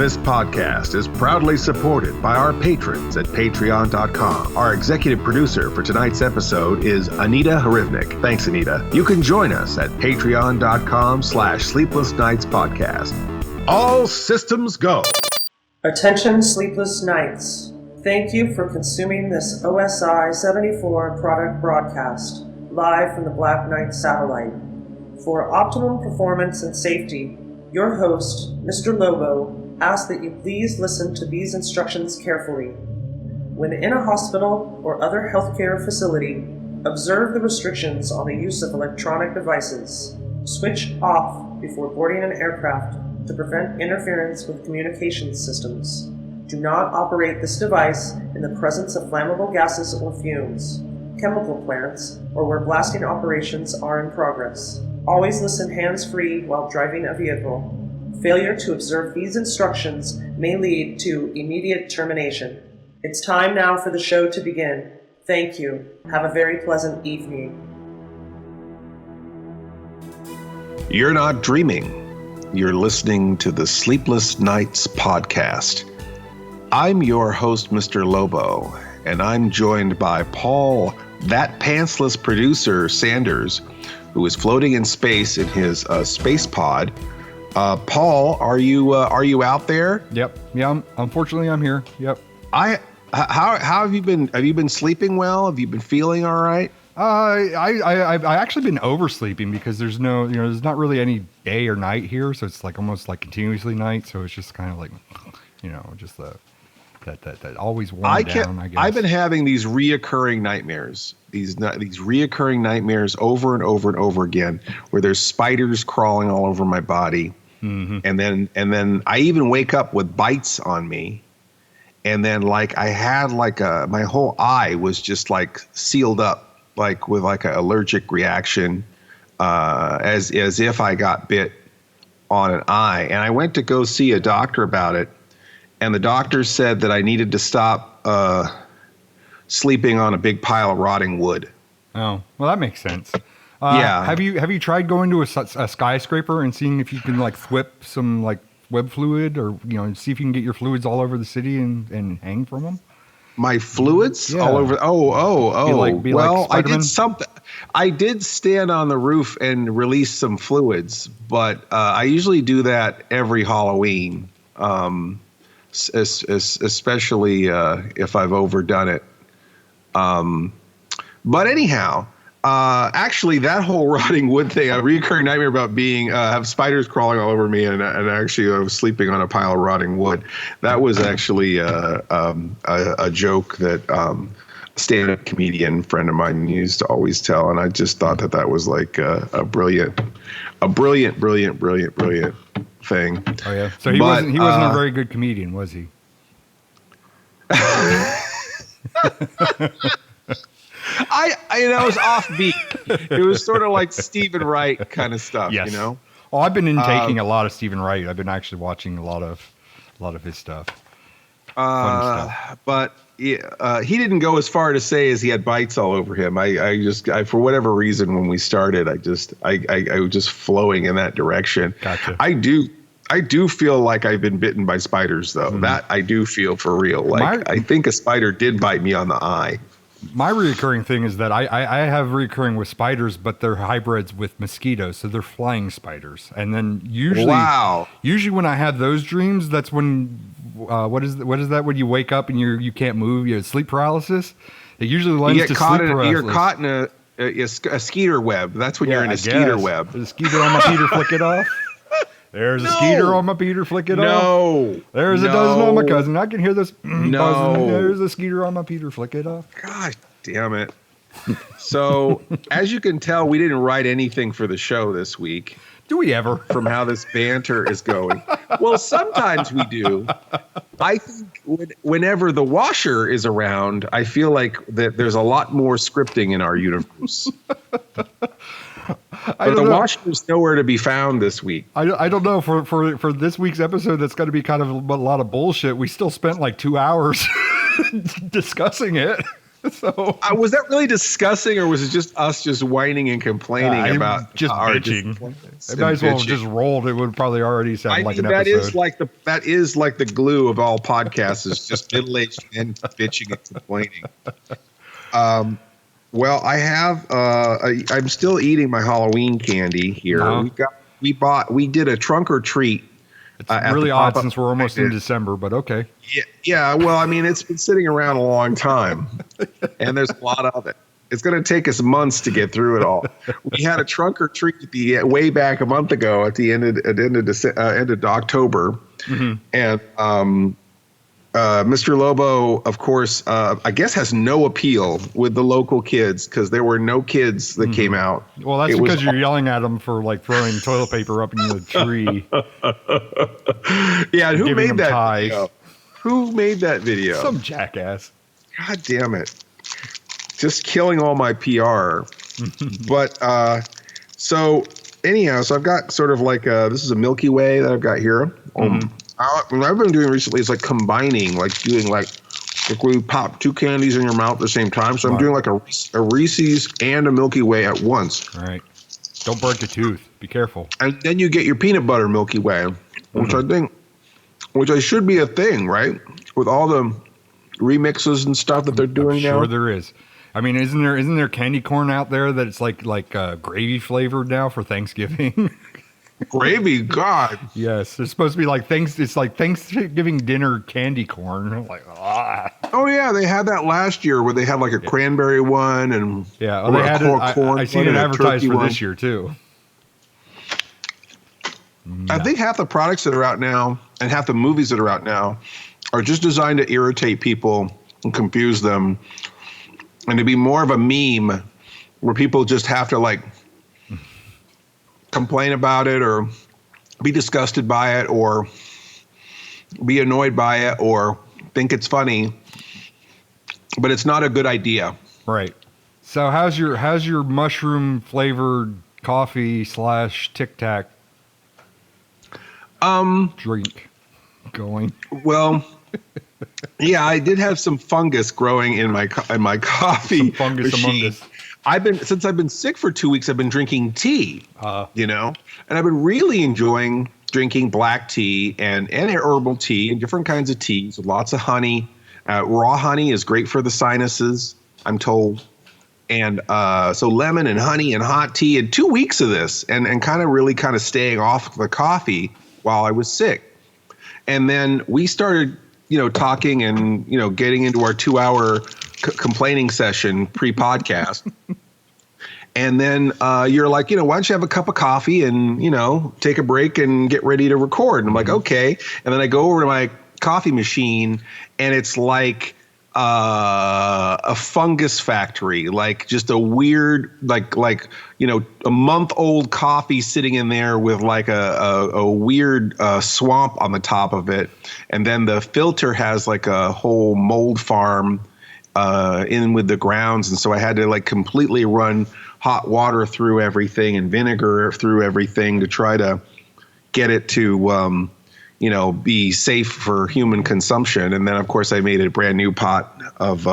This podcast is proudly supported by our patrons at patreon.com. Our executive producer for tonight's episode is Anita Harivnik. Thanks, Anita. You can join us at patreon.com/Sleepless Knights podcast. All systems go. Attention, Sleepless Knights. Thank you for consuming this OSI 74 product broadcast, live from the Black Knight satellite. For optimum performance and safety, your host, Mr. Lobo, asks that you please listen to these instructions carefully. When in a hospital or other healthcare facility, observe the restrictions on the use of electronic devices. Switch off before boarding an aircraft to prevent interference with communications systems. Do not operate this device in the presence of flammable gases or fumes, chemical plants, or where blasting operations are in progress. Always listen hands-free while driving a vehicle. Failure to observe these instructions may lead to immediate termination. It's time now for the show to begin. Thank you. Have a very pleasant evening. You're not dreaming. You're listening to the Sleepless Knights podcast. I'm your host, Mr. Lobo, and I'm joined by Paul, that pantsless producer, Sanders, who is floating in space in his space pod. Paul, are you out there? Yep. Yeah. Unfortunately, I'm here. Yep. How have you been? Have you been sleeping well? Have you been feeling all right? I've actually been oversleeping because there's not really any day or night here, so it's like almost like continuously night. So it's just kind of like, just that always worn down. I guess I've been having these reoccurring nightmares. These reoccurring nightmares over and over and over again, where there's spiders crawling all over my body. Mm-hmm. And then I even wake up with bites on me. And then like I had like my whole eye was just like sealed up, like with like an allergic reaction, as if I got bit on an eye. And I went to go see a doctor about it. And the doctor said that I needed to stop sleeping on a big pile of rotting wood. Oh, well, that makes sense. Yeah. Have you tried going to a skyscraper and seeing if you can like thwip some like web fluid, or see if you can get your fluids all over the city and hang from them? My fluids all over. Well, I did something. I did stand on the roof and release some fluids, but I usually do that every Halloween, especially if I've overdone it. But anyhow. Actually, that whole rotting wood thing, a recurring nightmare about have spiders crawling all over me, and actually I was sleeping on a pile of rotting wood. That was actually a joke that a stand-up comedian friend of mine used to always tell, and I just thought that was like a brilliant thing. Oh yeah, so he wasn't a very good comedian, was he? I was offbeat. It was sort of like Stephen Wright kind of stuff, yes. Oh, I've been taking a lot of Stephen Wright. I've been actually watching a lot of his stuff. Funny stuff. But he didn't go as far to say as he had bites all over him. I for whatever reason, when we started, I was just flowing in that direction. Gotcha. I do feel like I've been bitten by spiders, though. Mm. That I do feel for real. Like I think a spider did bite me on the eye. My reoccurring thing is that I have reoccurring with spiders, but they're hybrids with mosquitoes, so they're flying spiders. And then usually when I have those dreams, that's when what is that when you wake up and you can't move, you have sleep paralysis. It usually lends to sleep paralysis. You're caught in a skeeter web. That's when you're in a skeeter web. The skeeter on my Peter, flick it off. There's a skeeter on my Peter, flick it off. There's a dozen on my cousin. I can hear this buzzing. There's a skeeter on my Peter, flick it off. Gosh damn it. So, as you can tell, we didn't write anything for the show this week. Do we ever? From how this banter is going. Well, sometimes we do. I think whenever the washer is around, I feel like that there's a lot more scripting in our universe. But the washer's nowhere to be found this week. I don't know. For this week's episode, that's got to be kind of a lot of bullshit. We still spent like 2 hours discussing it. So was that really discussing, or was it just us just whining and complaining about just our bitching? It might as well have just rolled. It would probably already sound like an episode. That is like the glue of all podcasts, is just middle-aged men bitching and complaining. Well, I have. I'm still eating my Halloween candy here. Uh-huh. We did a trunk or treat. It's really odd since we're almost in December, but okay. Yeah. Well, I mean, it's been sitting around a long time, and there's a lot of it. It's going to take us months to get through it all. We had a trunk or treat way back a month ago at the end of October, and Mr. Lobo, of course, I guess has no appeal with the local kids because there were no kids that came out. Well, that's because you're yelling at them for like throwing toilet paper up in the tree. Yeah, who made that video? Who made that video? Some jackass. God damn it. Just killing all my PR. But so anyhow, so I've got sort of like this is a Milky Way that I've got here. What I've been doing recently is like combining, like doing like where you pop two candies in your mouth at the same time. So I'm doing like a Reese's and a Milky Way at once. All right. Don't break the tooth. Be careful. And then you get your peanut butter Milky Way, which I should be a thing, right? With all the remixes and stuff that they're doing now. Sure there is. I mean, isn't there candy corn out there that it's like gravy flavored now for Thanksgiving? Gravy, God. Yes, it's supposed to be like it's like Thanksgiving dinner candy corn. Like, Oh yeah, they had that last year where they had like a cranberry one and they had corn. I seen it advertised for this year too. I think half the products that are out now and half the movies that are out now are just designed to irritate people and confuse them, and to be more of a meme where people just have to like complain about it or be disgusted by it or be annoyed by it or think it's funny, but it's not a good idea. Right. So how's your mushroom flavored coffee / Tic Tac drink going? Well, yeah, I did have some fungus growing in my coffee some fungus machine. Among us. Since I've been sick for 2 weeks, I've been drinking tea, and I've been really enjoying drinking black tea and herbal tea and different kinds of teas with lots of honey. Raw honey is great for the sinuses, I'm told. And so lemon and honey and hot tea and 2 weeks of this and kind of staying off the coffee while I was sick. And then we started, talking and, getting into our 2-hour complaining session pre-podcast. And then you're like, why don't you have a cup of coffee and, take a break and get ready to record? And I'm like, okay. And then I go over to my coffee machine and it's like a fungus factory, like just a weird, a month-old coffee sitting in there with like a weird swamp on the top of it. And then the filter has like a whole mold farm in with the grounds. And so I had to like completely run hot water through everything and vinegar through everything to try to get it to, be safe for human consumption. And then, of course, I made a brand new pot of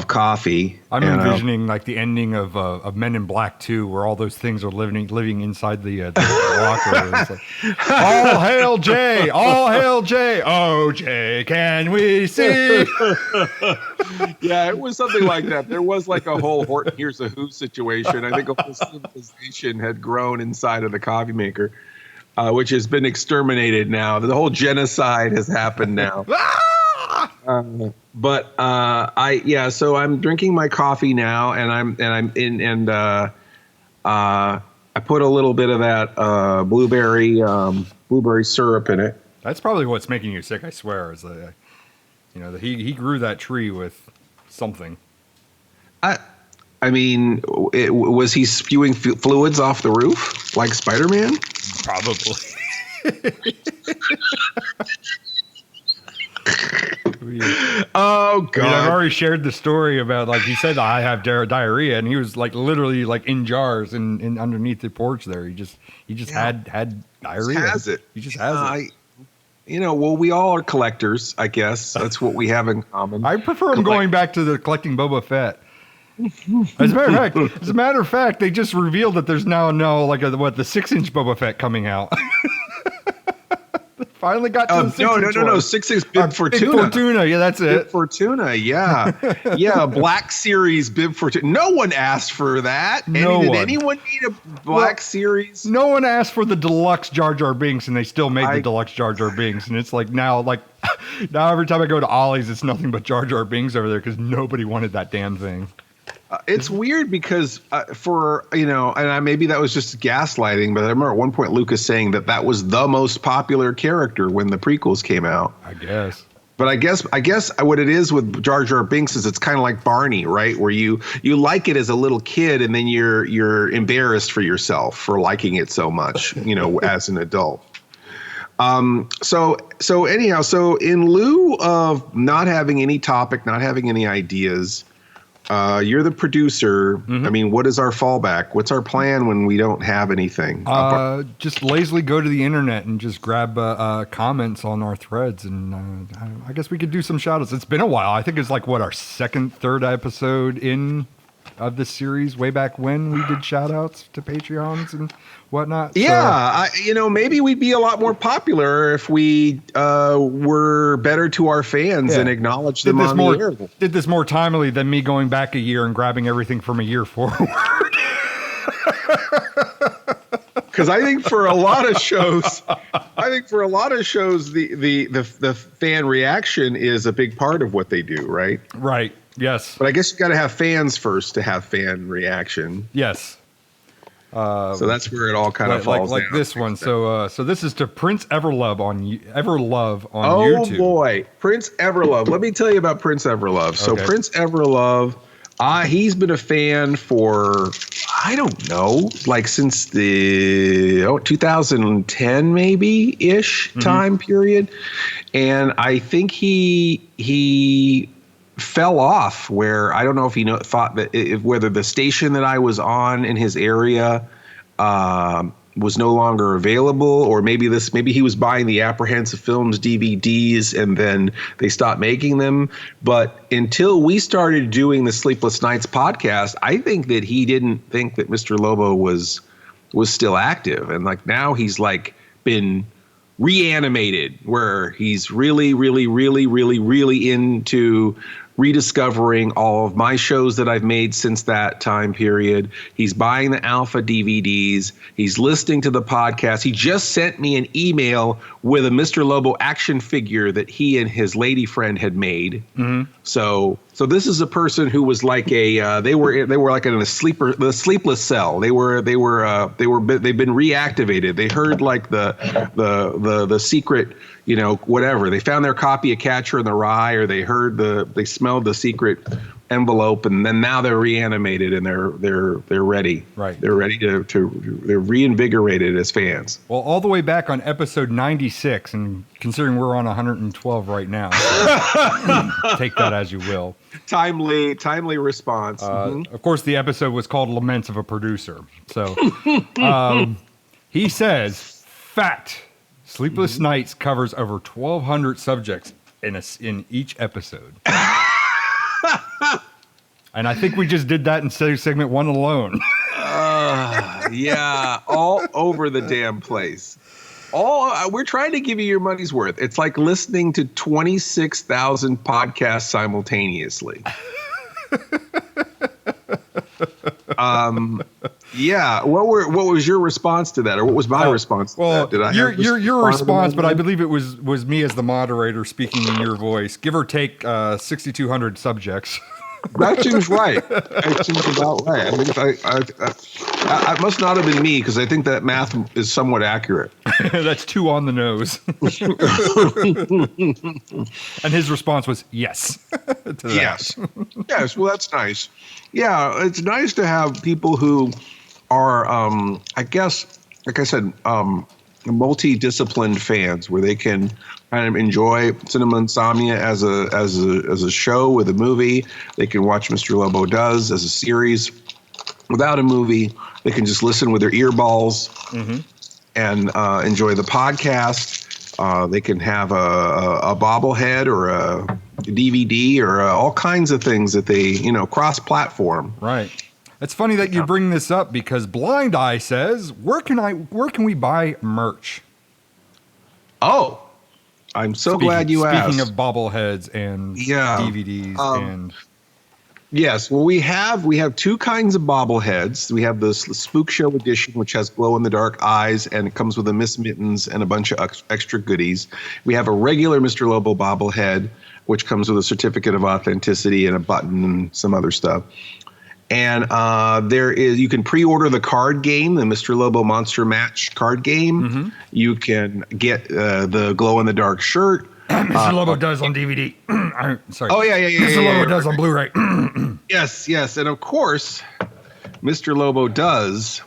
coffee. I'm envisioning like the ending of Men in Black 2, where all those things are living inside the locker. It's like, all hail Jay! All hail Jay! Oh, Jay, can we see? Yeah, it was something like that. There was like a whole Horton Hears a Who situation. I think a whole civilization had grown inside of the coffee maker, which has been exterminated now. The whole genocide has happened now. So I'm drinking my coffee now, and I put a little bit of that blueberry syrup in it. That's probably what's making you sick, I swear. Is that he grew that tree with something. I mean, was he spewing fluids off the roof like Spider-Man? Probably. Oh God! I've already shared the story about, like, he said I have diarrhea, and he was like literally like in jars and underneath the porch there. He just had diarrhea. He just has it. He just has it. well, we all are collectors, I guess. That's what we have in common. I prefer him going back to the collecting Boba Fett. As a matter of fact, they just revealed that there's now the 6-inch Boba Fett coming out. Finally got to the 6-inch. No. 6-inch Bib Fortuna. Fortuna, yeah, that's it. Bib Fortuna, yeah. Yeah, Black Series Bib Fortuna. No one asked for that. Did anyone need a Black Series? No one asked for the deluxe Jar Jar Binks, and they still made the deluxe Jar Jar Binks. And it's now every time I go to Ollie's, it's nothing but Jar Jar Binks over there because nobody wanted that damn thing. It's weird because maybe that was just gaslighting, but I remember at one point Lucas saying that was the most popular character when the prequels came out. I guess. But I guess what it is with Jar Jar Binks is it's kind of like Barney, right? Where you like it as a little kid and then you're embarrassed for yourself for liking it so much, as an adult. So in lieu of not having any topic, not having any ideas, you're the producer. Mm-hmm. I mean, what is our fallback? What's our plan when we don't have anything? Just lazily go to the internet and just grab comments on our threads. And I guess we could do some shout outs. It's been a while. I think it's our second, third episode of this series way back when we did shout outs to Patreons and whatnot. Yeah. So, maybe we'd be a lot more popular if we were better to our fans and acknowledged them on the air. Did this more timely than me going back a year and grabbing everything from a year forward. Because I think for a lot of shows, the fan reaction is a big part of what they do, right? Right. Yes. But I guess you got to have fans first to have fan reaction. Yes. So that's where it all kind of falls like down. this one. So this is to Prince Everlove on YouTube. Oh boy, Prince Everlove. Let me tell you about Prince Everlove. So Prince Everlove, he's been a fan for since the 2010 maybe ish time period, and I think he fell off where I don't know if he thought that whether the station that I was on in his area was no longer available, or maybe he was buying the Apprehensive Films DVDs and then they stopped making them. But until we started doing the Sleepless Nights podcast, I think that he didn't think that Mr. Lobo was still active, and now he's been reanimated, where he's really, really, really, really, really into rediscovering all of my shows that I've made since that time period. He's buying the Alpha DVDs. He's listening to the podcast. He just sent me an email with a Mr. Lobo action figure that he and his lady friend had made. Mm-hmm. So this is a person who was like they were like in the sleepless cell. They've been reactivated. They heard the secret, whatever. They found their copy of Catcher in the Rye, or they smelled the secret envelope, and then now they're reanimated and they're ready. Right. They're ready they're reinvigorated as fans. Well, all the way back on episode 96, and considering we're on 112 right now, so take that as you will. Timely response. Of course, the episode was called Laments of a Producer. So he says, fact, Sleepless Nights covers over 1,200 subjects in each episode. And I think we just did that in segment 1 alone. Yeah, all over the damn place. We're trying to give you your money's worth. It's like listening to 26,000 podcasts simultaneously. Yeah. What was your response to that, or what was my response to that? Did I your response? But I believe it was me as the moderator speaking in your voice. Give or take 6,200 subjects. That seems right. That seems about right. I mean, I must not have been me, because I think that math is somewhat accurate. That's 2 on the nose. And his response was yes. Yes. Yes. Well, that's nice. Yeah, it's nice to have people who are, I guess, like I said, multidisciplined fans, where they can kind of enjoy Cinema Insomnia as a show with a movie. They can watch Mr. Lobo Does as a series without a movie. They can just listen with their earballs and enjoy the podcast. They can have a bobblehead or a DVD or all kinds of things that they, cross-platform. Right. It's funny that you bring this up because Blind Eye says, where can we buy merch? Oh, I'm so glad you asked. Speaking of bobbleheads and DVDs and... Yes, well, we have two kinds of bobbleheads. We have the Spook Show edition, which has glow-in-the-dark eyes, and it comes with a Miss Mittens and a bunch of extra goodies. We have a regular Mr. Lobo bobblehead, which comes with a certificate of authenticity and a button and some other stuff. And you can pre-order the card game, the Mr. Lobo Monster Match card game. Mm-hmm. You can get the glow-in-the-dark shirt. Mr. Lobo does on DVD. Sorry. Oh, yeah. Mr. Lobo does on Blu-ray. Yes. And of course, Mr. Lobo does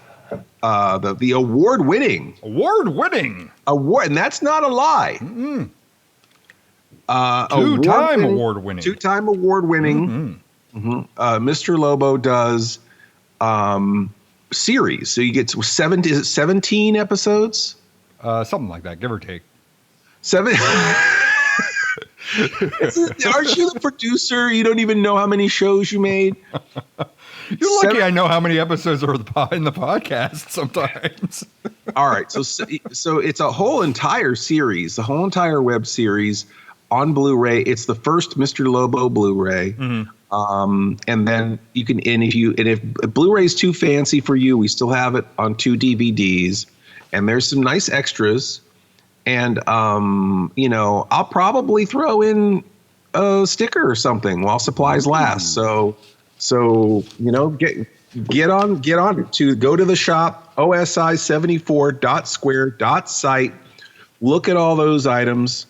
the award-winning. Award, and that's not a lie. Mm-mm. Two-time award-winning. Two-time award-winning. Mm-hmm. Mr. Lobo does series. So you get 17 episodes? Something like that, give or take. 7... Aren't you the producer? You don't even know how many shows you made. You're lucky I know how many episodes are in the podcast sometimes. All right. So it's a whole entire series, the whole entire web series on Blu-ray. It's the first Mr. Lobo Blu-ray. Mm-hmm. And then you can, if Blu-ray is too fancy for you, we still have it on 2 DVDs, and there's some nice extras. And, I'll probably throw in a sticker or something while supplies last. So get on to go to the shop, osi74.square.site, look at all those items,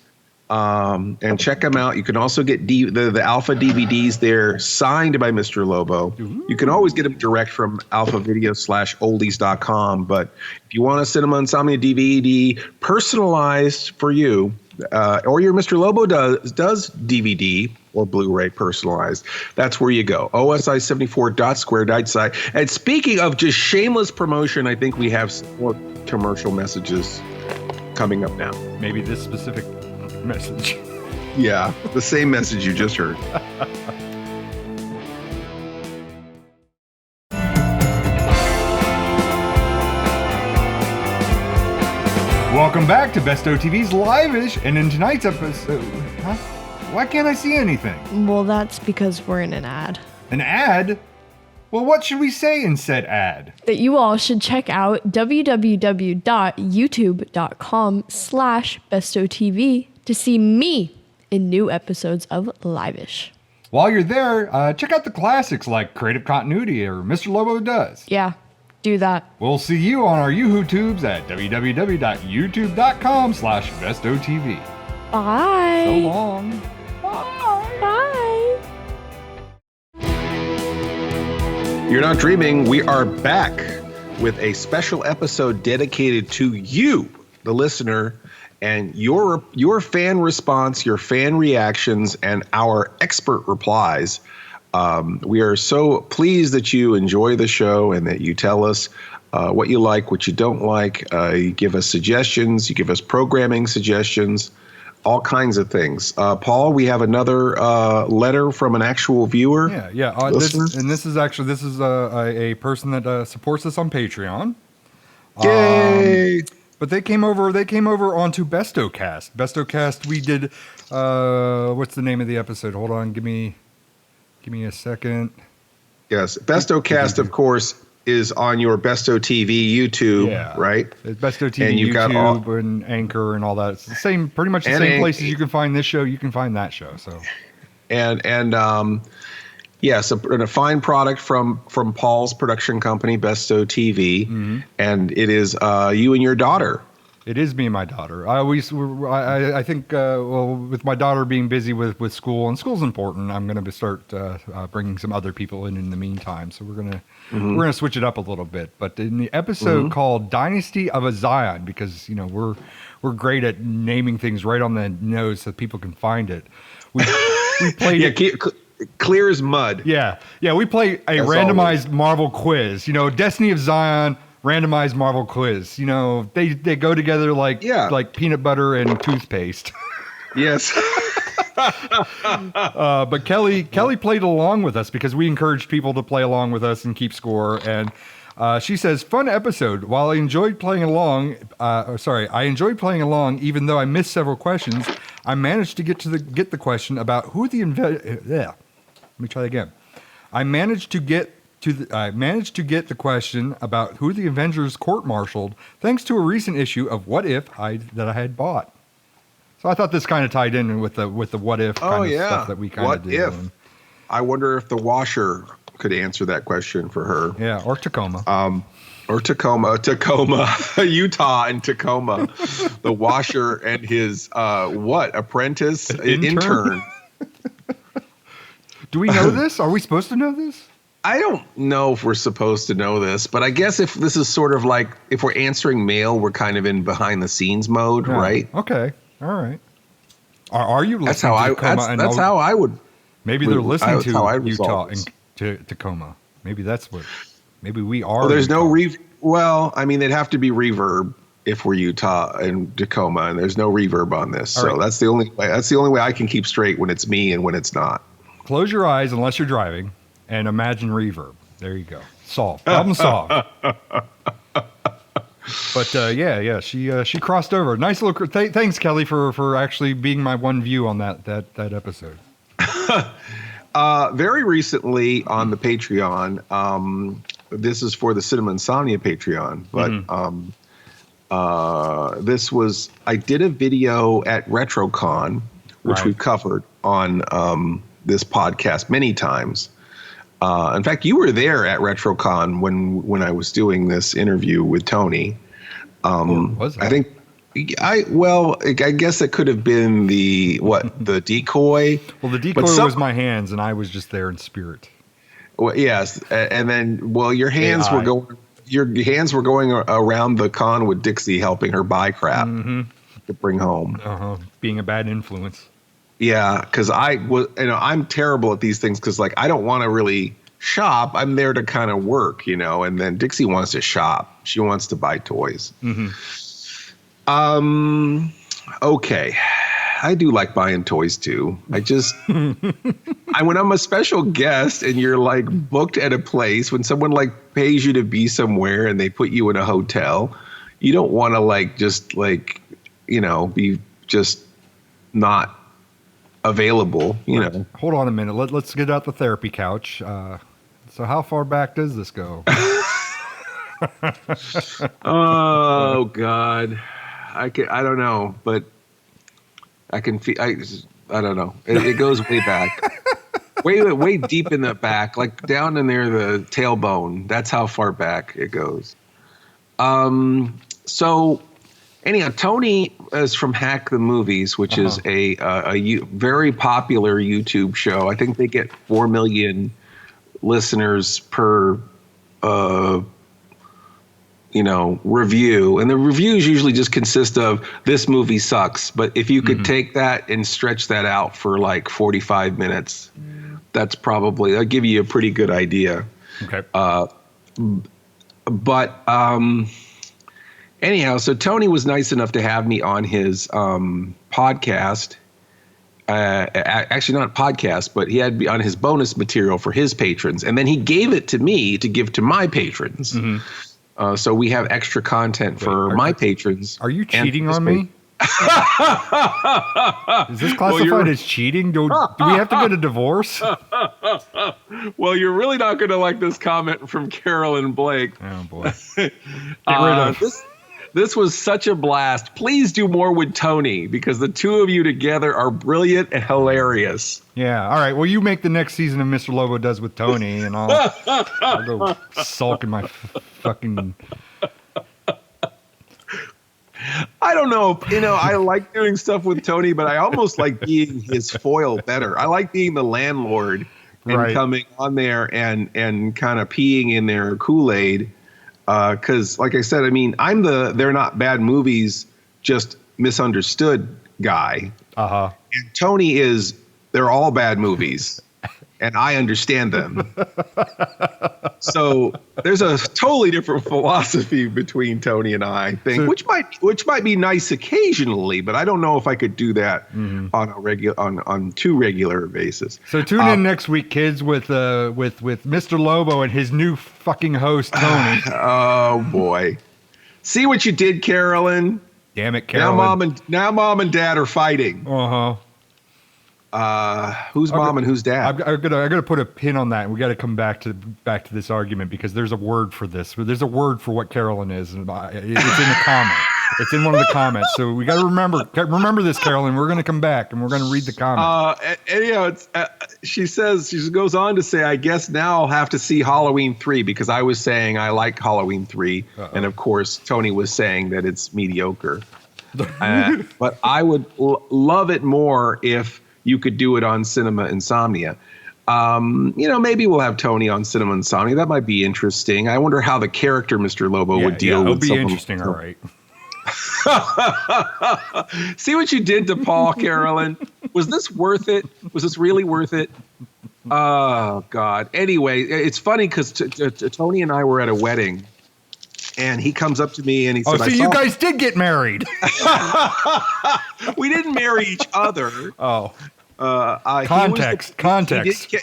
and check them out. You can also get the Alpha DVDs there signed by Mr. Lobo. Ooh. You can always get them direct from alphavideo/oldies.com. But if you want a Cinema Insomnia DVD personalized for you, or your Mr. Lobo does DVD or Blu-ray personalized, that's where you go. osi74.square.site. And speaking of just shameless promotion, I think we have some more commercial messages coming up now. Maybe this specific message. Yeah, the same message you just heard. Welcome back to Bestow TV's Live-ish, and in tonight's episode, why can't I see anything? Well, that's because we're in an ad. An ad? Well, what should we say in said ad? That you all should check out www.youtube.com/bestowtv to see me in new episodes of Live-ish. While you're there, check out the classics like Creative Continuity or Mr. Lobo Does. Yeah, do that. We'll see you on our YouTubes at www.youtube.com/bestowtv. Bye. So long. Bye. Bye. You're not dreaming. We are back with a special episode dedicated to you, the listener, and your fan response, your fan reactions, and our expert replies. We are so pleased that you enjoy the show and that you tell us what you like, what you don't like. You give us suggestions. You give us programming suggestions, all kinds of things. Paul, we have another letter from an actual viewer. Yeah. This is a person that supports us on Patreon. Yay! But they came over onto Bestowcast. Bestowcast, we did, what's the name of the episode? Hold on, give me a second. Yes, Bestowcast, of course, is on your Bestow TV YouTube, right? It's Bestow TV and YouTube and Anchor and all that. It's the same, pretty much the same places you can find this show, you can find that show. So, yes, a fine product from Paul's production company, Bestow TV, mm-hmm. And it is you and your daughter. It is me and my daughter. I think with my daughter being busy with school, and school's important, I'm going to start bringing some other people in the meantime. So we're gonna switch it up a little bit. But in the episode called "Dynasty of a Zion," because we're great at naming things right on the nose so people can find it. We played it. Clear as mud. Yeah. We play a randomized Marvel quiz. Destiny of Zion, randomized Marvel quiz. You know, they go together like peanut butter and toothpaste. Yes. But Kelly played along with us because we encouraged people to play along with us and keep score. And she says, "Fun episode. While I enjoyed playing along, even though I missed several questions. I managed to get the question about who the Let me try that again. I managed to get the question about who the Avengers court-martialed thanks to a recent issue of What If that I had bought. So I thought this kind of tied in with the What If kind of stuff that we kind of did. What if? I wonder if the washer could answer that question for her. Yeah, or Tacoma. Tacoma, Utah and Tacoma. The washer and his apprentice? Intern. Do we know this? Are we supposed to know this? I don't know if we're supposed to know this, but I guess if this is sort of like if we're answering mail, we're kind of in behind the scenes mode, right? Okay. All right. Are you listening that's how I would. Maybe they're listening to Utah and to Tacoma. Maybe that's what. Maybe we are. Well, there's no Well, I mean, it'd have to be reverb if we're Utah and Tacoma, and there's no reverb on this. So that's the only way. That's the only way I can keep straight when it's me and when it's not. Close your eyes unless you're driving, and imagine reverb. There you go. Solved. Problem solved. But she crossed over. Nice little. Thanks, Kelly, for actually being my one view on that episode. Very recently on the Patreon, this is for the Cinema Insomnia Patreon, but I did a video at RetroCon, which we've covered on this podcast many times. In fact, you were there at RetroCon when I was doing this interview with Tony. Was I think I guess it could have been the decoy. Well, the decoy was my hands, and I was just there in spirit. Well, yes, and then your hands were going. Your hands were going around the con with Dixie, helping her buy crap to bring home. Being a bad influence. Yeah, because I'm terrible at these things because I don't want to really shop. I'm there to kind of work, and then Dixie wants to shop. She wants to buy toys. Okay. I do like buying toys too. I just, when I'm a special guest and you're booked at a place, when someone pays you to be somewhere and they put you in a hotel, you don't want to be just not available, Hold on a minute. Let's get out the therapy couch. So how far back does this go? Oh God. I don't know, but I can feel, I don't know. It goes way back, way deep in the back, down in there, the tailbone. That's how far back it goes. So anyhow, Tony is from Hack the Movies, which is a very popular YouTube show. I think they get 4 million listeners per review, and the reviews usually just consist of this movie sucks. But if you could take that and stretch that out for 45 minutes, that's probably, I'll give you a pretty good idea. Okay. But anyhow, so Tony was nice enough to have me on his podcast. Actually, not podcast, but he had me on his bonus material for his patrons, and then he gave it to me to give to my patrons. So we have extra content for my patrons. Are you cheating on me? Is this classified as cheating? Do we have to get a divorce? Well, you're really not going to like this comment from Carolyn Blake. Oh, boy. Get rid of This was such a blast. Please do more with Tony because the two of you together are brilliant and hilarious. Yeah. All right. Well, you make the next season of Mr. Lobo Does with Tony, and I'll go sulk in my fucking. I don't know. I like doing stuff with Tony, but I almost like being his foil better. I like being the landlord and coming on there and kind of peeing in their Kool-Aid. Because, like I said, I'm the they're not bad movies, just misunderstood guy. And Tony is they're all bad movies, and I understand them. So there's a totally different philosophy between Tony and I think, which might be nice occasionally, but I don't know if I could do that on too regular a basis. So tune in next week, kids, with Mr. Lobo and his new fucking host, Tony. Oh boy. See what you did, Carolyn? Damn it, Carolyn. Now mom and dad are fighting. Who's mom and who's dad? I gotta put a pin on that, and we got to come back to this argument because there's a word for this. There's a word for what Carolyn is, and it's in the comment. It's in one of the comments. So we got to remember this, Carolyn. We're going to come back and we're going to read the comment. She goes on to say, I guess now I'll have to see Halloween 3 because I was saying I like Halloween 3. And of course, Tony was saying that it's mediocre. But I would love it more if you could do it on Cinema Insomnia. Maybe we'll have Tony on Cinema Insomnia. That might be interesting. I wonder how the character Mr. Lobo would deal with it'll be interesting, all right. See what you did to Paul, Carolyn? Was this worth it? Was this really worth it? Oh, God. Anyway, it's funny because Tony and I were at a wedding, and he comes up to me and he said, you guys did get married. We didn't marry each other. Oh. Context.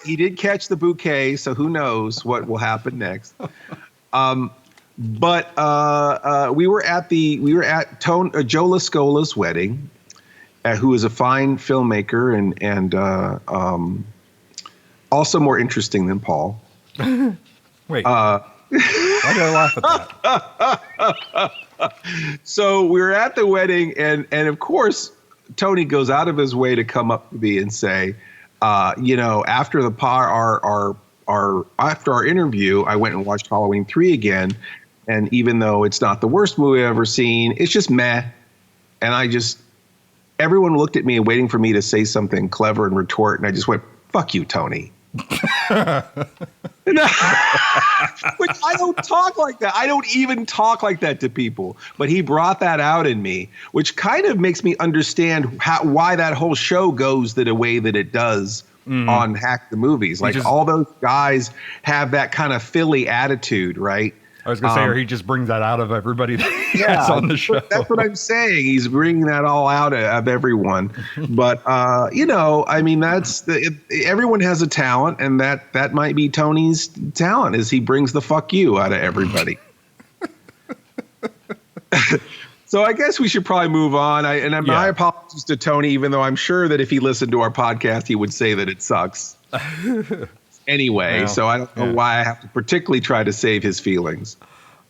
He did catch the bouquet, so who knows what will happen next. But we were at Joe Lascola's wedding, who is a fine filmmaker and also more interesting than Paul. Wait, why did I laugh at that? So we were at the wedding, and of course Tony goes out of his way to come up to me and say, after our interview, I went and watched Halloween 3 again. And even though it's not the worst movie I've ever seen, it's just meh. And everyone looked at me waiting for me to say something clever and retort. And I just went, fuck you, Tony. Which I don't talk like that. I don't even talk like that to people. But he brought that out in me, which kind of makes me understand why that whole show goes the way that it does on Hack the Movies. Like all those guys have that kind of Philly attitude, right? I was going to say, or he just brings that out of everybody that's on the show. That's what I'm saying. He's bringing that all out of everyone. But, everyone has a talent, and that might be Tony's talent, is he brings the fuck you out of everybody. So I guess we should probably move on. My apologies to Tony, even though I'm sure that if he listened to our podcast, he would say that it sucks. Anyway, so I don't know why I have to particularly try to save his feelings.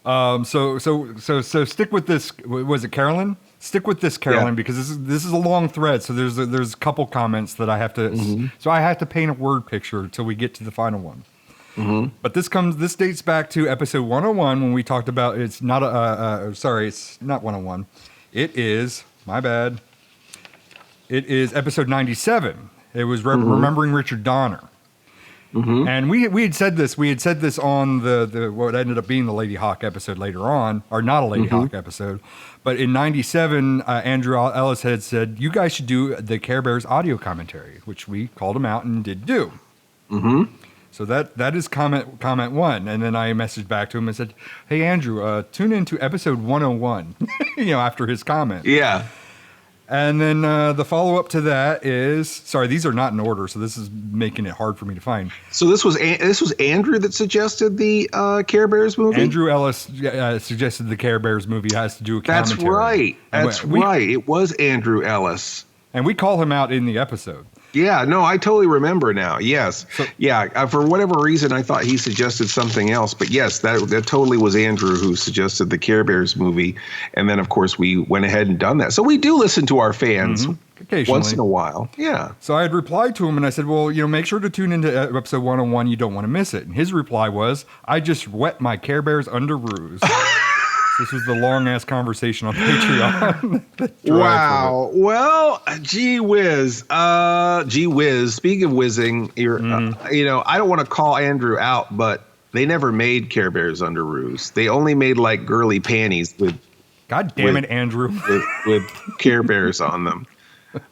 So stick with this. Was it Carolyn? Stick with this, Carolyn, because this is a long thread. So there's a couple comments that I have to. So I have to paint a word picture until we get to the final one. But this dates back to episode 101 when we talked about it's not 101. It is my bad. It is episode 97. It was remembering Richard Donner. And we had said this. We had said this on the what ended up being the Lady Hawk episode later on, or not a Lady Hawk episode. But in 97, Andrew Ellis had said, you guys should do the Care Bears audio commentary, which we called him out and did do. So that is comment one. And then I messaged back to him and said, hey, Andrew, tune into episode 101, after his comment. Yeah. And then the follow-up to that is, sorry, these are not in order, so this is making it hard for me to find. So this was Andrew that suggested the Care Bears movie? Andrew Ellis suggested the Care Bears movie has to do a commentary. That's right. That's right. It was Andrew Ellis. And we call him out in the episode. Yeah, no, I totally remember now. Yes. So, for whatever reason, I thought he suggested something else. But yes, that totally was Andrew who suggested the Care Bears movie. And then, of course, we went ahead and done that. So we do listen to our fans occasionally. Once in a while. Yeah. So I had replied to him and I said, well, make sure to tune into episode 101. You don't want to miss it. And his reply was, I just wet my Care Bears under ruse. This was the long-ass conversation on Patreon. Wow. Well, gee whiz. Speaking of whizzing, I don't want to call Andrew out, but they never made Care Bears under ruse. They only made like girly panties with. God damn it, Andrew. with Care Bears on them.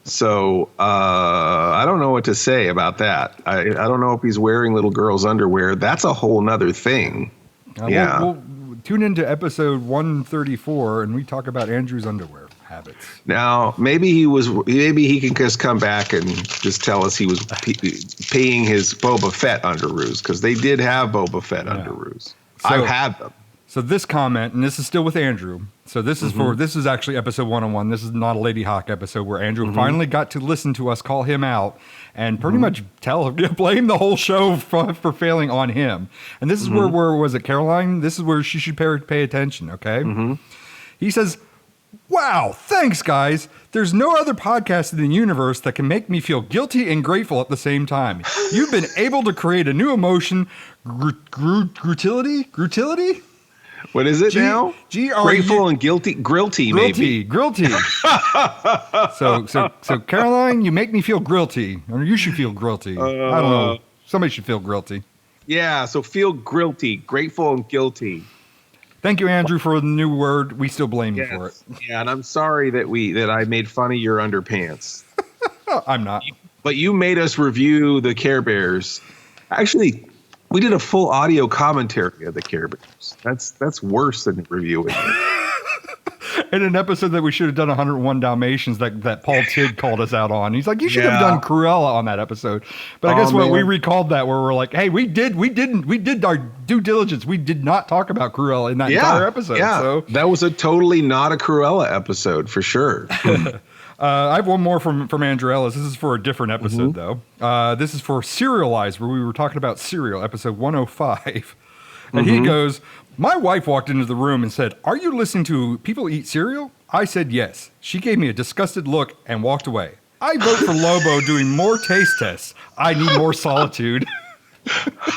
So I don't know what to say about that. I don't know if he's wearing little girls' underwear. That's a whole nother thing. Yeah. We'll tune into episode 134, and we talk about Andrew's underwear habits. Now, maybe he can just come back and just tell us he was peeing his Boba Fett underoos, because they did have Boba Fett underoos. So, I've had them. So this comment, and this is still with Andrew. So this is this is actually episode 101. This is not a Lady Hawk episode where Andrew finally got to listen to us call him out and pretty much blame the whole show for failing on him. And this is where was it, Caroline? This is where she should pay attention, okay? He says, "Wow, thanks, guys. There's no other podcast in the universe that can make me feel guilty and grateful at the same time. You've been able to create a new emotion, grutility? What is it now? Grateful and guilty? Grilty, maybe. Grilty. So Caroline, you make me feel guilty. Or you should feel guilty. I don't know. Somebody should feel guilty. Yeah, so feel guilty. Grateful and guilty. Thank you, Andrew, for the new word. We still blame you for it. Yeah, and I'm sorry that I made fun of your underpants. I'm not. But you made us review the Care Bears. Actually, we did a full audio commentary of the Care Bears. That's worse than reviewing it. In an episode that we should have done 101 Dalmatians that Paul Tidd called us out on. He's like, you should have done Cruella on that episode. But I guess what we recalled that where we're like, hey, we did our due diligence. We did not talk about Cruella in that entire episode. Yeah, so that was a totally not a Cruella episode for sure. I have one more from Andrew Ellis. This is for a different episode, though. This is for Serialized, where we were talking about cereal, episode 105. And he goes, my wife walked into the room and said, are you listening to people eat cereal? I said yes. She gave me a disgusted look and walked away. I vote for Lobo doing more taste tests. I need more solitude.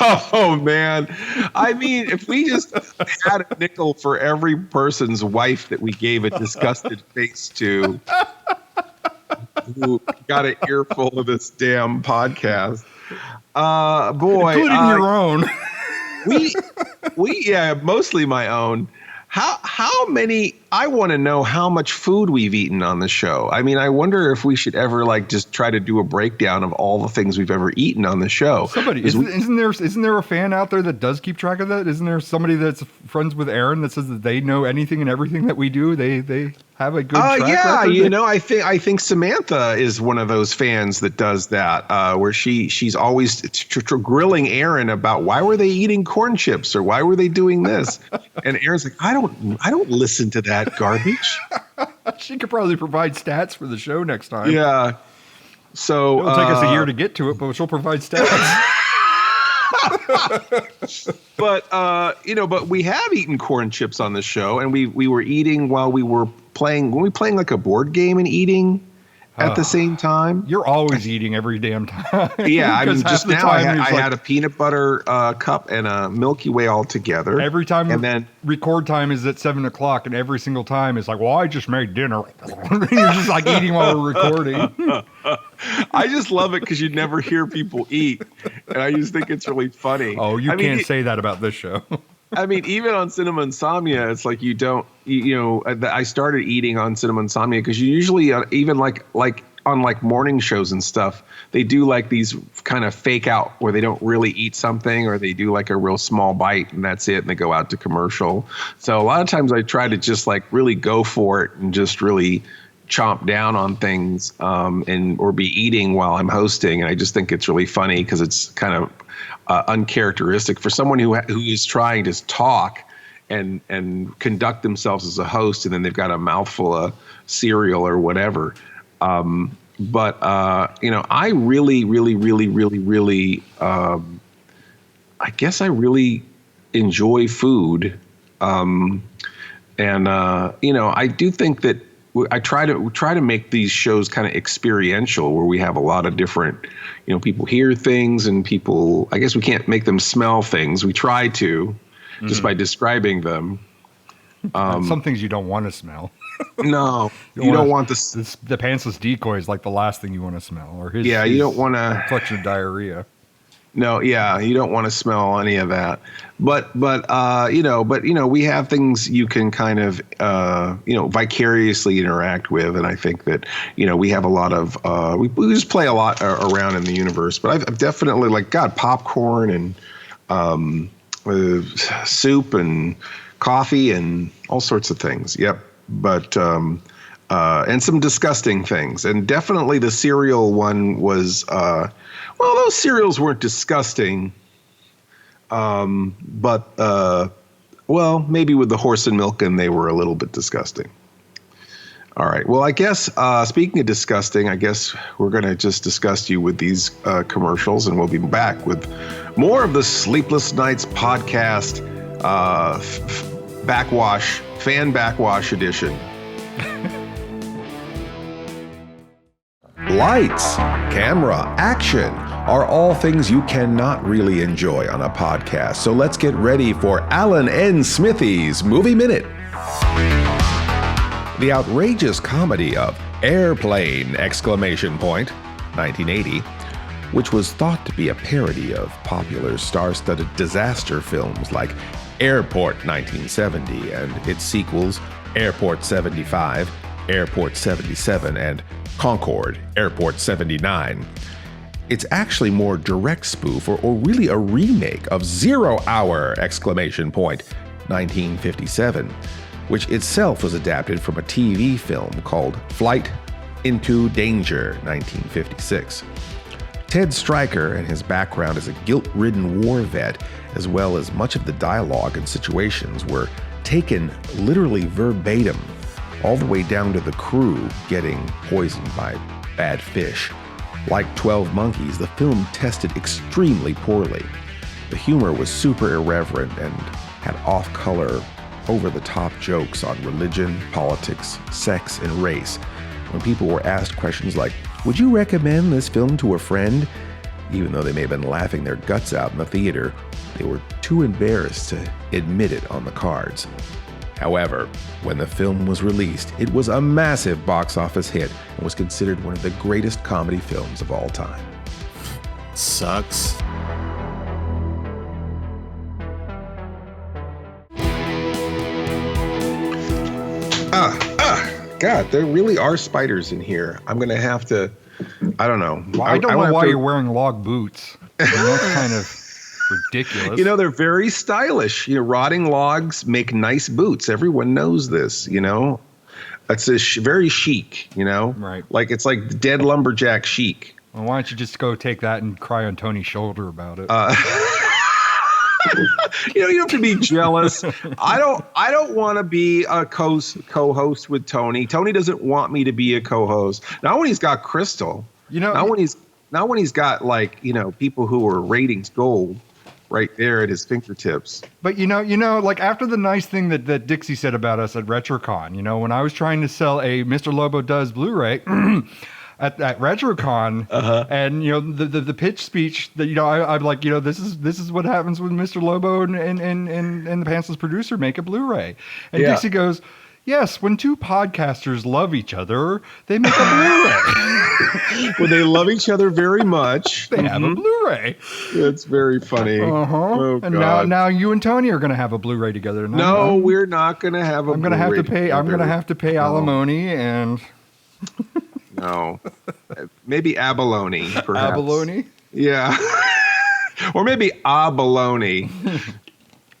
Oh, man. I mean, if we just had a nickel for every person's wife that we gave a disgusted face to, who got an earful of this damn podcast. Boy. Including your own. Mostly my own. How many? I want to know how much food we've eaten on the show. I mean, I wonder if we should ever just try to do a breakdown of all the things we've ever eaten on the show. Isn't there a fan out there that does keep track of that? Isn't there somebody that's friends with Aaron that says that they know anything and everything that we do? They have a good track record? I think Samantha is one of those fans that does that, where she's always grilling Aaron about why were they eating corn chips or why were they doing this, and Aaron's like, I don't listen to that garbage. She could probably provide stats for the show next time. Yeah. So it'll take us a year to get to it, but she'll provide stats. But we have eaten corn chips on the show, and we were eating while we were playing. When we playing like a board game and eating at the same time. You're always eating every damn time. Yeah, I mean, just now I had a peanut butter cup and a Milky Way all together. Every time, and then record time is at 7:00, and every single time it's like, well, I just made dinner. You're just like eating while we're recording. I just love it because you never hear people eat, and I just think it's really funny. Oh, you can't say that about this show. I mean, even on Cinema Insomnia, it's like I started eating on Cinema Insomnia because you usually, even like on morning shows and stuff, they do like these kind of fake out where they don't really eat something, or they do like a real small bite and that's it, and they go out to commercial. So a lot of times I try to just like really go for it and just really chomp down on things or be eating while I'm hosting. And I just think it's really funny because it's kind of uncharacteristic for someone who is trying to talk and conduct themselves as a host, and then they've got a mouthful of cereal or whatever. I really, really, really, really, really, I guess I really enjoy food. I do think that I try to make these shows kind of experiential, where we have a lot of different, people hear things, and people, I guess we can't make them smell things. We try to just by describing them. Some things you don't want to smell. No, you don't want this. The pantsless decoy is like the last thing you want to smell, or his. Yeah, you don't want to collection of diarrhea. No, yeah, you don't want to smell any of that. But we have things you can kind of vicariously interact with, and I think that we have a lot of we just play a lot around in the universe. But I've definitely popcorn and soup and coffee and all sorts of things. Yep, but and some disgusting things, and definitely the cereal one was. Those cereals weren't disgusting, but maybe with the horse and milk, and they were a little bit disgusting. All right. Well, I guess speaking of disgusting, I guess we're going to just disgust you with these commercials, and we'll be back with more of the Sleepless Nights podcast, fan backwash edition. Lights, camera, action are all things you cannot really enjoy on a podcast. So let's get ready for Alan N. Smithy's Movie Minute. The outrageous comedy of Airplane! 1980, which was thought to be a parody of popular star-studded disaster films like Airport 1970 and its sequels Airport 75, Airport 77, and Concorde, Airport 79. It's actually more direct spoof or really a remake of 0 Hour! 1957, which itself was adapted from a TV film called Flight into Danger 1956. Ted Stryker and his background as a guilt-ridden war vet, as well as much of the dialogue and situations, were taken literally verbatim, all the way down to the crew getting poisoned by bad fish. Like 12 Monkeys, the film tested extremely poorly. The humor was super irreverent and had off-color, over-the-top jokes on religion, politics, sex, and race. When people were asked questions like, "Would you recommend this film to a friend?" Even though they may have been laughing their guts out in the theater, they were too embarrassed to admit it on the cards. However, when the film was released, it was a massive box office hit and was considered one of the greatest comedy films of all time. Sucks. God, there really are spiders in here. I'm going to have to, I don't know. Well, I don't know why you're wearing log boots. That's kind of ridiculous. They're very stylish. Rotting logs make nice boots. Everyone knows this, It's very chic, Right. Like, it's like dead lumberjack chic. Well, why don't you just go take that and cry on Tony's shoulder about it? You don't have to be jealous. I don't want to be a co-host with Tony. Tony doesn't want me to be a co-host. Not when he's got Crystal. Not when he's got people who are ratings gold right there at his fingertips. But like after the nice thing that Dixie said about us at RetroCon, when I was trying to sell a Mr. Lobo Does Blu-ray at RetroCon, and the pitch speech that I'm like, this is what happens when Mr. Lobo and the Pantsless producer make a Blu-ray, and Dixie goes, "Yes, when two podcasters love each other, they make a Blu-ray." When they love each other very much, they have a Blu-ray. It's very funny. Oh, and God. now you and Tony are going to have a Blu-ray together. No, we're not going to have a I'm going to have to pay. I'm going to have to pay alimony and. No, maybe abalone, perhaps. Abalone? Yeah. Or maybe abalone.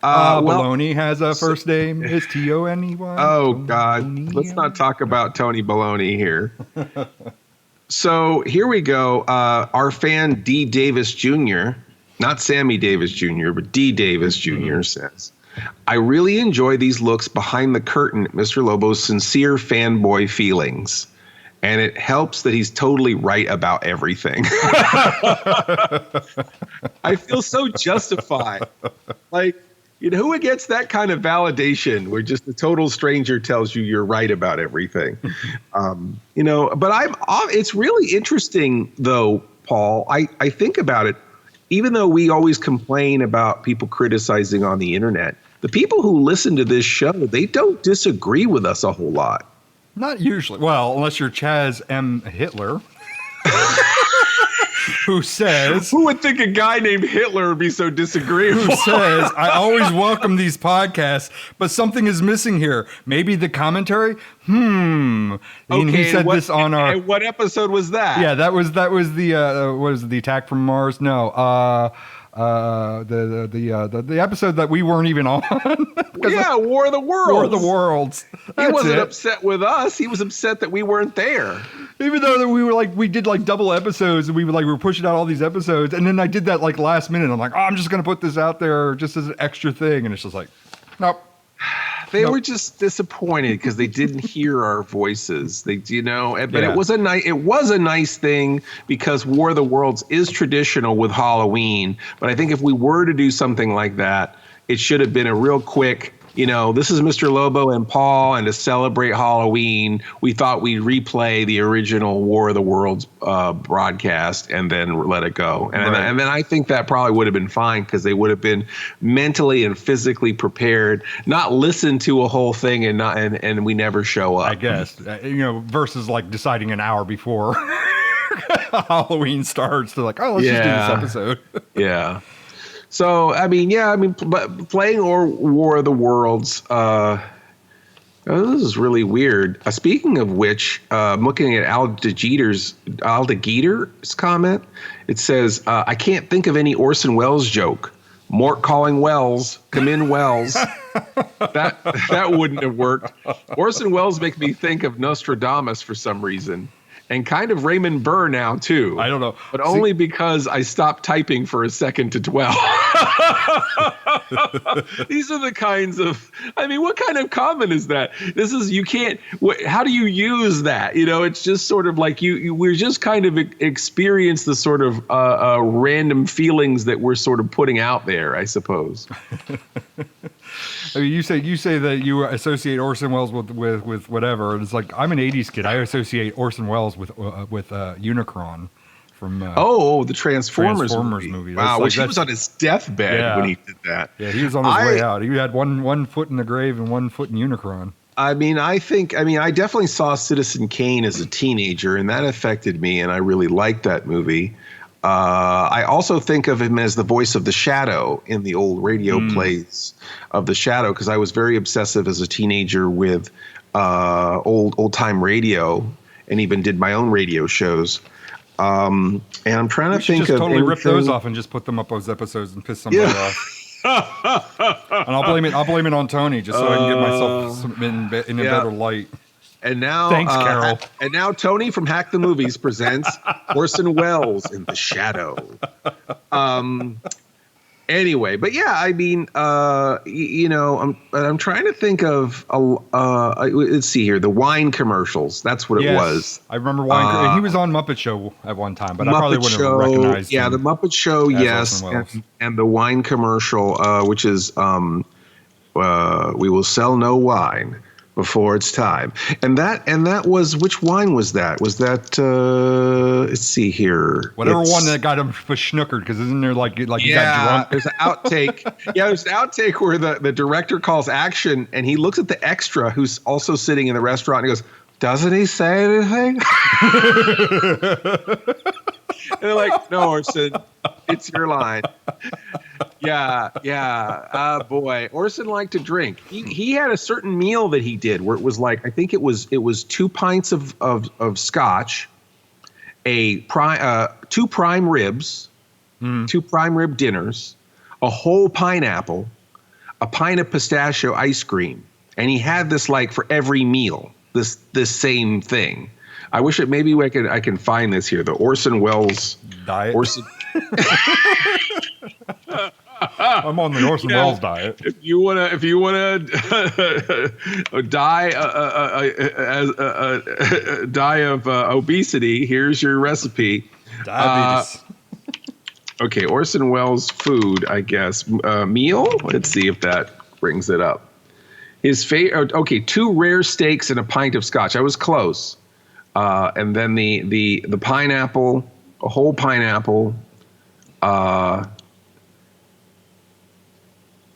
Baloney has a first name. It's Tony. Oh, God. Let's not talk about Tony Baloney here. So here we go. Our fan D. Davis Jr., not Sammy Davis Jr., but D. Davis Jr. says, "I really enjoy these looks behind the curtain at Mr. Lobo's sincere fanboy feelings. And it helps that he's totally right about everything." I feel so justified. Like, who gets that kind of validation where just a total stranger tells you you're right about everything? But it's really interesting, though, Paul. I think about it. Even though we always complain about people criticizing on the internet, the people who listen to this show, they don't disagree with us a whole lot. Not usually. Well, unless you're Chaz M. Hitler. who says, "Who would think a guy named Hitler would be so disagreeable?" Who says, "I always welcome these podcasts, but something is missing here. Maybe the commentary." And he said this on our. And what episode was that? Yeah, that was the what is it, the Attack from Mars? No, the episode that we weren't even on. Yeah, War of the Worlds. War of the Worlds. He wasn't upset with us. He was upset that we weren't there. Even though we did like double episodes, and we were pushing out all these episodes, and then I did that like last minute. I'm like, I'm just gonna put this out there just as an extra thing, and it's just like, nope. They were just disappointed because they didn't hear our voices. But it was a nice thing because War of the Worlds is traditional with Halloween. But I think if we were to do something like that, it should have been a real quick, this is Mr. Lobo and Paul, and to celebrate Halloween, we thought we'd replay the original War of the Worlds broadcast and then let it go. And then I think that probably would have been fine because they would have been mentally and physically prepared, not listen to a whole thing and we never show up. I guess, versus like deciding an hour before Halloween starts to like, let's just do this episode. Yeah. So, but playing War of the Worlds, this is really weird. Speaking of which, I'm looking at Alda Jeter's comment. It says, I can't think of any Orson Welles joke. Mort calling Wells, come in Wells. That wouldn't have worked. Orson Welles makes me think of Nostradamus for some reason. And kind of Raymond Burr now, too. I don't know. But only because I stopped typing for a second to dwell. These are the kinds of, what kind of comment is that? How do you use that? It's just sort of like we're just kind of experience the sort of random feelings that we're sort of putting out there, I suppose. You say that you associate Orson Welles with whatever, and it's like I'm an '80s kid. I associate Orson Welles with Unicron from the Transformers movie. Wow, which he was on his deathbed when he did that. Yeah, he was on his way out. He had one foot in the grave and one foot in Unicron. I definitely saw Citizen Kane as a teenager, and that affected me, and I really liked that movie. I also think of him as the voice of the Shadow in the old radio plays of the Shadow, because I was very obsessive as a teenager with old time radio, and even did my own radio shows. And I'm trying to think of totally rip those off and just put them up those episodes and piss somebody off. And I'll blame it on Tony just so I can get myself in a better light. And now, thanks, Carol. And now Tony from Hack the Movies presents Orson Welles in The Shadow. Anyway, but yeah, I'm trying to think of. Let's see here, the wine commercials. That's what it was. I remember wine. He was on Muppet Show at one time, but I probably wouldn't have recognized him. Yeah, the Muppet Show, yes, and the wine commercial, which is we will sell no wine before it's time. And that was, which wine was that? Was that let's see here. Whatever one that got him snookered, because isn't there like he got drunk? There's an outtake. There's an outtake where the director calls action and he looks at the extra who's also sitting in the restaurant and he goes, "Doesn't he say anything?" And they're like, "No, Orson, it's your line." Yeah. Boy, Orson liked to drink. He had a certain meal that he did where it was like, I think it was 2 pints of scotch, two prime ribs, 2 prime rib dinners, a whole pineapple, a pint of pistachio ice cream, and he had this like for every meal. This same thing. I wish maybe I can find this here. The Orson Welles diet. Orson. I'm on the Orson Welles diet. If you wanna die of obesity, here's your recipe. Diabetes. Okay, Orson Welles food, I guess. Meal. Let's see if that brings it up. His favorite. Okay, 2 rare steaks and a pint of scotch. I was close. And then the pineapple, a whole pineapple.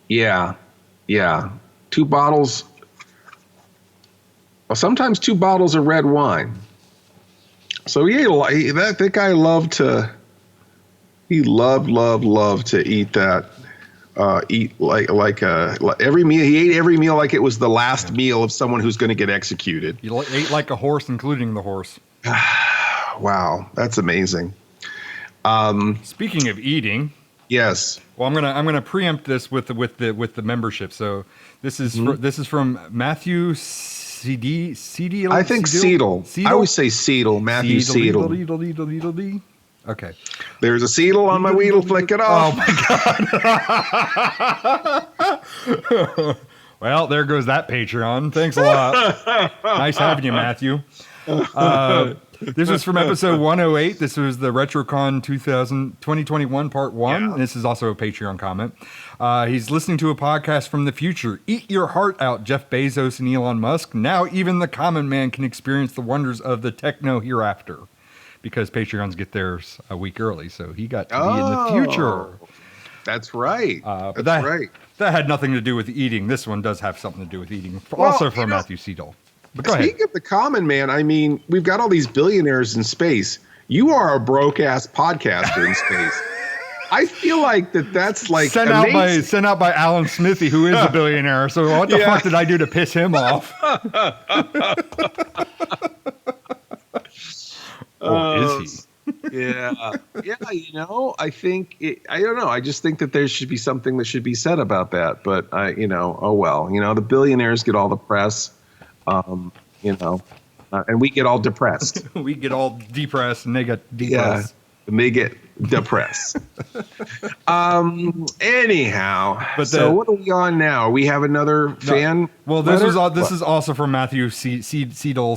Yeah. 2 bottles. Well, sometimes 2 bottles of red wine. So that guy loved to He loved to eat that. Eat like every meal. He ate every meal like it was the last meal of someone who's going to get executed. He ate like a horse, including the horse. Wow, that's amazing. Speaking of eating, yes. Well, I'm gonna preempt this with the membership. So this is from Matthew CD. I think Seedle. I always say Seedle. Matthew Seedle. Okay. There's a Seedle on my Weedle. Flick it off. Oh my God. Well, there goes that Patreon. Thanks a lot. Nice having you, Matthew. This was from episode 108. This was the RetroCon 2021 part 1. Yeah. This is also a Patreon comment. He's listening to a podcast from the future. Eat your heart out, Jeff Bezos and Elon Musk. Now even the common man can experience the wonders of the techno hereafter. Because Patreons get theirs a week early, so he got to be in the future. That's right. But that had nothing to do with eating. This one does have something to do with eating. Also from Matthew Seedle. But go ahead. Speaking of the common man, I mean, we've got all these billionaires in space. You are a broke-ass podcaster in space. I feel like that's like sent out by Alan Smithy, who is a billionaire. So what the fuck did I do to piss him off? Or is he? Yeah. I think I don't know. I just think that there should be something that should be said about that. But oh well. The billionaires get all the press, and we get all depressed. We get all depressed, and they get depressed. Yeah, and they get depressed. Anyhow, so what are we on now? We have another fan. Well, this is also from Matthew Seedle.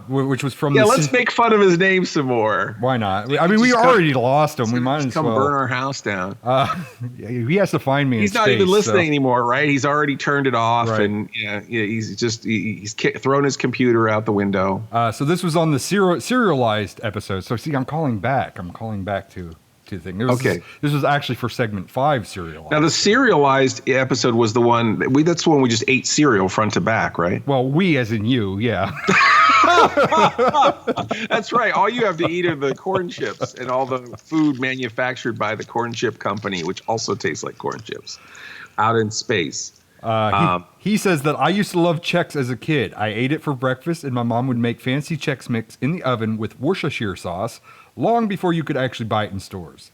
Which was from let's make fun of his name some more. Why not? I mean, we already lost him. We might as well burn our house down. He has to find me. He's not even listening anymore, right? He's already turned it off, right. And he's thrown his computer out the window. So this was on the serialized episode. So see, I'm calling back to the thing. This was actually for segment 5 serialized. Now the serialized episode was the one that's the one we just ate cereal front to back, right? Well, we as in you, yeah. That's right. All you have to eat are the corn chips and all the food manufactured by the corn chip company, which also tastes like corn chips, out in space. He says that I used to love Chex as a kid. I ate it for breakfast, and my mom would make fancy Chex Mix in the oven with Worcestershire sauce long before you could actually buy it in stores.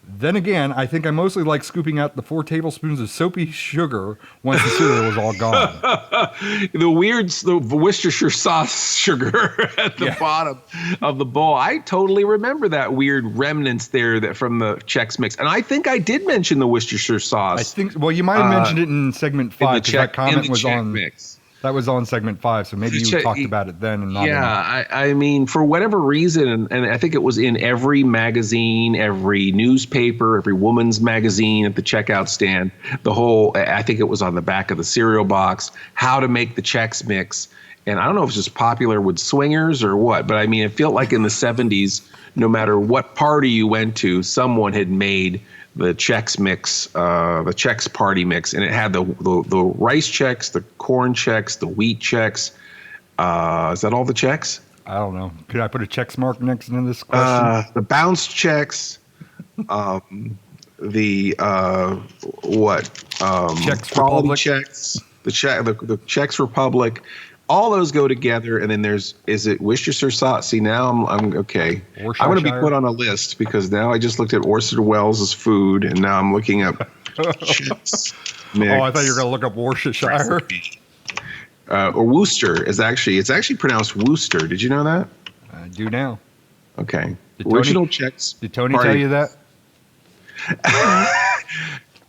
Then again, I think I mostly like scooping out the 4 tablespoons of soapy sugar once the cereal was all gone. The Worcestershire sauce sugar at the bottom of the bowl. I totally remember that weird remnants there from the Chex Mix. And I think I did mention the Worcestershire sauce. You might have mentioned it in segment 5 because that comment was on mix. That was on segment 5, so maybe you talked about it then and not. Yeah, I mean, for whatever reason, and I think it was in every magazine, every newspaper, every woman's magazine at the checkout stand. I think it was on the back of the cereal box, how to make the Chex Mix. And I don't know if it's just popular with swingers or what, but I mean, it felt like in the 70s, no matter what party you went to, someone had made the Chex Mix, the Chex Party Mix, and it had the rice Chex, the corn Chex, the wheat Chex. Is that all the Chex? I don't know. Could I put a Chex mark next to this question? The Bounce Chex, the Chex Quality Republic. Chex, the Chex Republic. All those go together, and then is it Worcestershire sauce? See, now I'm okay. I'm going to be put on a list because now I just looked at Orson Welles' food, and now I'm looking up Chex Mix. Oh, I thought you were going to look up Worcestershire. Or Worcester it's actually pronounced Worcester. Did you know that? I do now. Okay. Original Chex. Did Tony tell you that?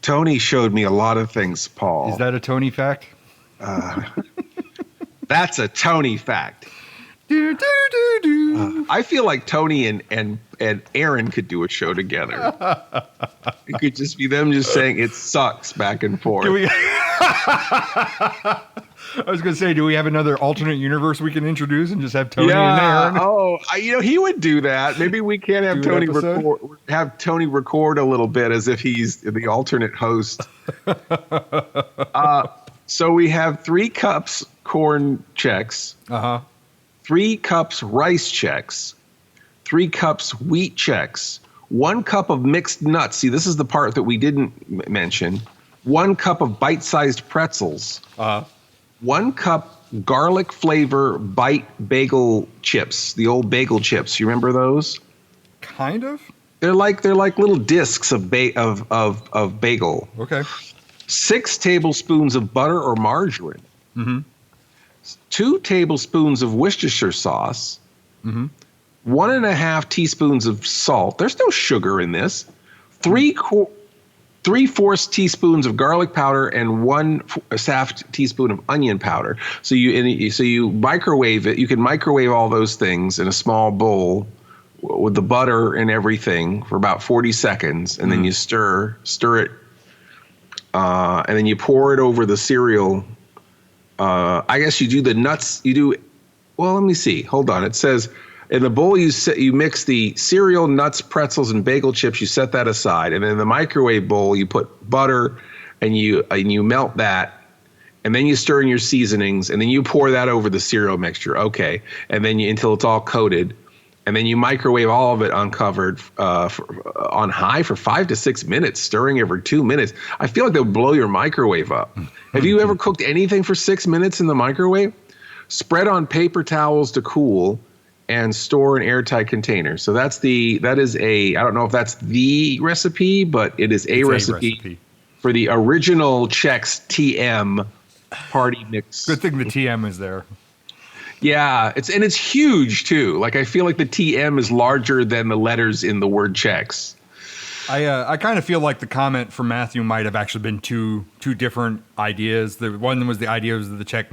Tony showed me a lot of things, Paul. Is that a Tony fact? That's a Tony fact. I feel like Tony and Aaron could do a show together. It could just be them just saying it sucks back and forth. I was going to say, do we have another alternate universe we can introduce and just have Tony and Aaron? Oh, he would do that. Maybe we can have Tony record a little bit as if he's the alternate host. So we have 3 cups corn Chex. 3 cups rice Chex. 3 cups wheat Chex, 1 cup of mixed nuts. See, this is the part that we didn't mention. 1 cup of bite-sized pretzels. 1 cup garlic flavor bite bagel chips, the old bagel chips. You remember those? Kind of. They're like little discs of bagel. Okay. 6 tablespoons of butter or margarine. 2 tablespoons of Worcestershire sauce. 1.5 teaspoons of salt. There's no sugar in this. 3/4 teaspoons of garlic powder and 1/2 teaspoon of onion powder. So you microwave it. You can microwave all those things in a small bowl with the butter and everything for about 40 seconds, and then you stir it, and then you pour it over the cereal. I guess you do the nuts. Well, let me see. Hold on. It says in the bowl you mix the cereal, nuts, pretzels, and bagel chips. You set that aside, and in the microwave bowl you put butter, and you melt that, and then you stir in your seasonings, and then you pour that over the cereal mixture. Okay, and then until it's all coated, and then you microwave all of it uncovered on high for 5 to 6 minutes, stirring every 2 minutes. I feel like they'll blow your microwave up. Have you ever cooked anything for 6 minutes in the microwave? Spread on paper towels to cool, and store in airtight containers. So that is I don't know if that's the recipe, but it is a recipe for the original Chex TM party mix. Good thing the TM is there. Yeah, it's huge too. Like I feel like the TM is larger than the letters in the word Chex. I kind of feel like the comment from Matthew might have actually been two different ideas. The one was the idea was the Chex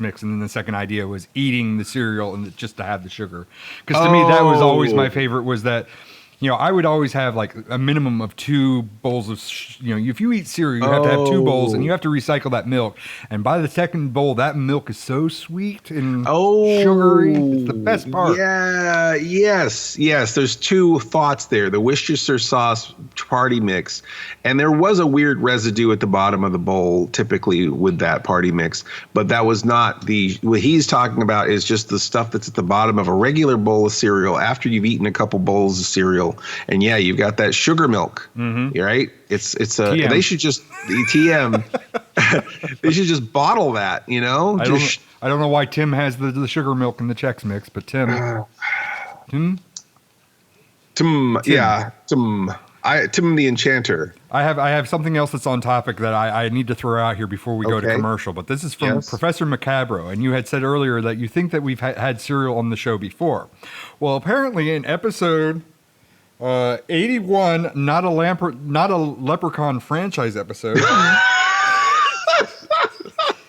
Mix, and then the second idea was eating the cereal and just to have the sugar. Because to me, that was always my favorite. Was that I would always have like a minimum of 2 bowls of, if you eat cereal, you have to have 2 bowls, and you have to recycle that milk. And by the second bowl, that milk is so sweet and sugary. It's the best part. Yeah, yes. There's 2 thoughts there. The Worcestershire sauce party mix, and there was a weird residue at the bottom of the bowl, typically with that party mix. But that was not what he's talking about is just the stuff that's at the bottom of a regular bowl of cereal after you've eaten a couple bowls of cereal. And yeah, you've got that sugar milk, right? It's TM. They should just the TM. They should just bottle that, I don't know why Tim has the sugar milk in the Chex Mix, but Tim, Tim the Enchanter. I have something else that's on topic that I need to throw out here before we go to commercial. But this is from Professor Macabro, and you had said earlier that you think that we've had cereal on the show before. Well, apparently in episode 81, not a Leprechaun franchise episode.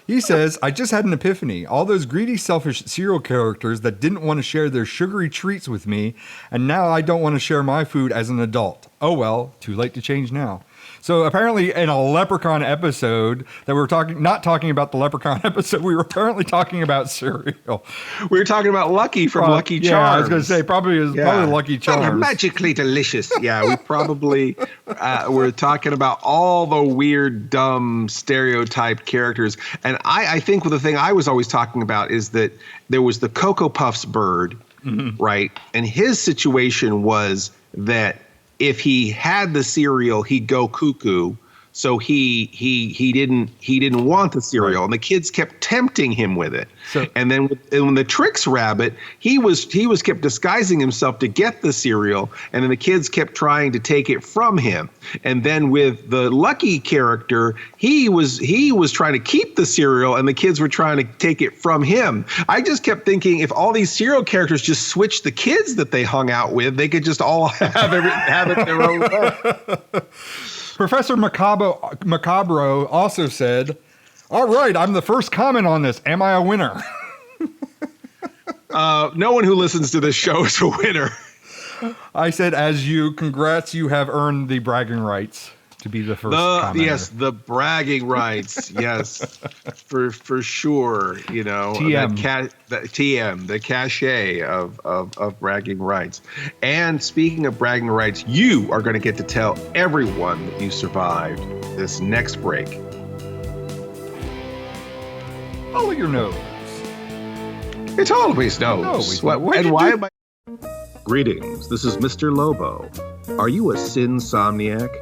He says, I just had an epiphany. All those greedy, selfish cereal characters that didn't want to share their sugary treats with me, and now I don't want to share my food as an adult. Oh well, too late to change now. So apparently in a Leprechaun episode that we're not talking about the Leprechaun episode, we were apparently talking about cereal. We were talking about Lucky from Lucky Charms. Yeah, I was going to say probably Lucky Charms. Magically delicious. Yeah, we probably were talking about all the weird, dumb, stereotyped characters. And I think the thing I was always talking about is that there was the Cocoa Puffs bird, right? And his situation was that if he had the cereal, he'd go cuckoo. So he didn't want the cereal, and the kids kept tempting him with it. And then when the Trix Rabbit, he was kept disguising himself to get the cereal, and then the kids kept trying to take it from him. And then with the Lucky character, he was trying to keep the cereal, and the kids were trying to take it from him. I just kept thinking if all these cereal characters just switched the kids that they hung out with, they could just all have it their own way. Professor Macabro also said, all right, I'm the first comment on this. Am I a winner? No one who listens to this show is a winner. I said, congrats, you have earned the bragging rights to be the first commenter. Yes, the bragging rights. Yes, for sure. TM. The cachet of bragging rights. And speaking of bragging rights, you are going to get to tell everyone that you survived this next break. Follow your nose. It's always nose. And why am I? Greetings, this is Mr. Lobo. Are you a sinsomniac?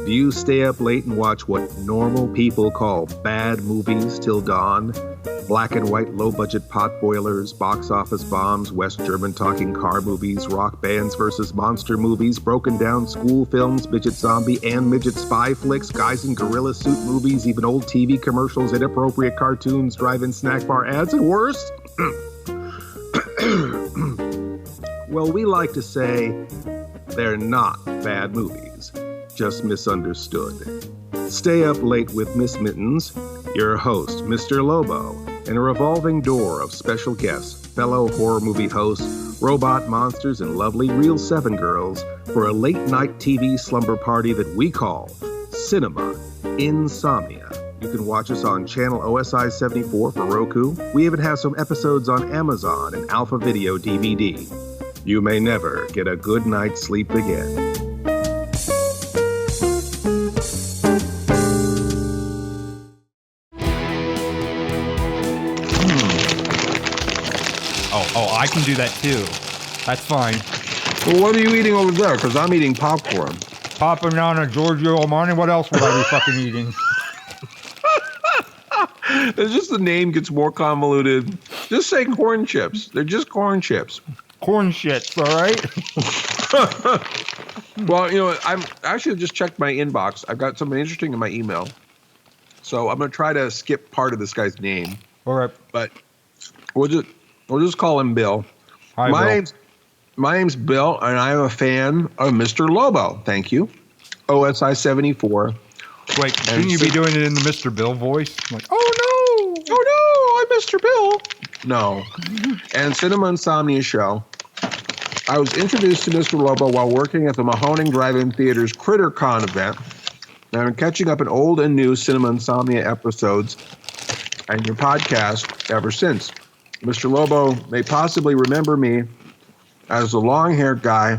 Do you stay up late and watch what normal people call bad movies till dawn? Black and white low-budget potboilers, box office bombs, West German talking car movies, rock bands versus monster movies, broken down school films, midget zombie and midget spy flicks, guys in gorilla suit movies, even old TV commercials, inappropriate cartoons, drive-in snack bar ads, and worse? Well, we like to say they're not bad movies, just misunderstood. Stay up late with Miss Mittens, your host, Mr. Lobo, and a revolving door of special guests, fellow horror movie hosts, robot monsters, and lovely Real 7 girls for a late-night TV slumber party that we call Cinema Insomnia. You can watch us on channel OSI 74 for Roku. We even have some episodes on Amazon and Alpha Video DVD. You may never get a good night's sleep again. Oh, I can do that too. That's fine. Well, what are you eating over there? Because I'm eating popcorn. Popping on a Giorgio Armani. What else would I be fucking eating? It's just the name gets more convoluted. Just say corn chips. They're just corn chips. Corn shits, all right? Well, you know, I'm actually just checked my inbox. I've got something interesting in my email. So I'm going to try to skip part of this guy's name. All right. But we'll just call him Bill. Hi, my Bill. name's Bill, and I'm a fan of Mr. Lobo. Thank you. OSI 74. Wait, shouldn't you be doing it in the Mr. Bill voice? Like, oh no! Oh no, I'm Mr. Bill. No. And Cinema Insomnia show. I was introduced to Mr. Lobo while working at the Mahoning Drive-In Theater's CritterCon event. And I've been catching up on old and new Cinema Insomnia episodes and your podcast ever since. Mr. Lobo may possibly remember me as the long-haired guy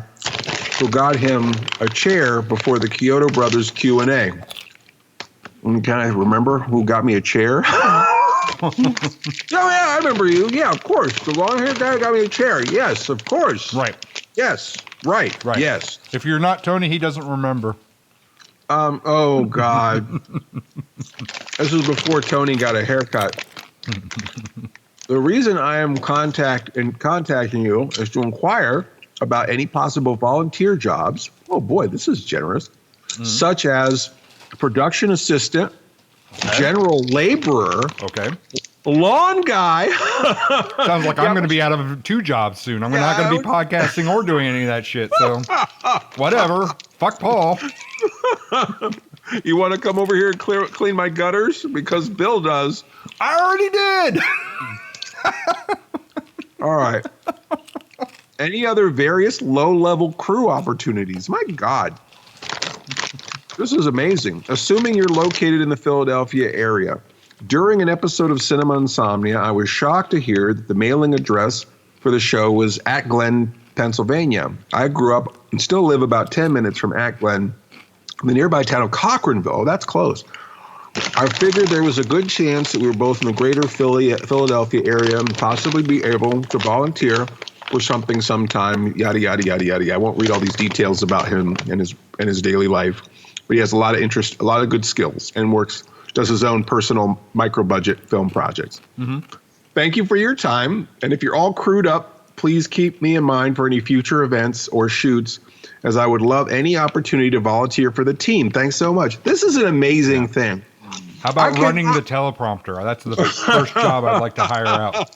who got him a chair before the Kyoto Brothers Q&A. Can I remember who got me a chair? Oh, yeah, I remember you. Yeah, of course. The long-haired guy got me a chair. Yes, of course. Right. Yes. Right. Yes. If you're not Tony, he doesn't remember. Oh, God. This was before Tony got a haircut. The reason I am contacting you is to inquire about any possible volunteer jobs. Oh, boy, this is generous. Such as production assistant, general laborer, lawn guy. Sounds like I'm going to be out of 2 jobs soon. I'm not going to be podcasting or doing any of that shit. So whatever. Fuck Paul. You want to come over here and clean my gutters? Because Bill does. I already did. All right. Any other various low-level crew opportunities? My God. This is amazing. Assuming you're located in the Philadelphia area. During an episode of Cinema Insomnia, I was shocked to hear that the mailing address for the show was at Glen, Pennsylvania. I grew up and still live about 10 minutes from at Glen, the nearby town of Cochranville. That's close. I figured there was a good chance that we were both in the greater Philadelphia area and possibly be able to volunteer for something sometime, yada, yada, yada, yada. I won't read all these details about him and his daily life. But he has a lot of interest, a lot of good skills, and does his own personal micro-budget film projects. Mm-hmm. Thank you for your time. And if you're all crewed up, please keep me in mind for any future events or shoots, as I would love any opportunity to volunteer for the team. Thanks so much. This is an amazing thing. How about running the teleprompter? That's the first job I'd like to hire out,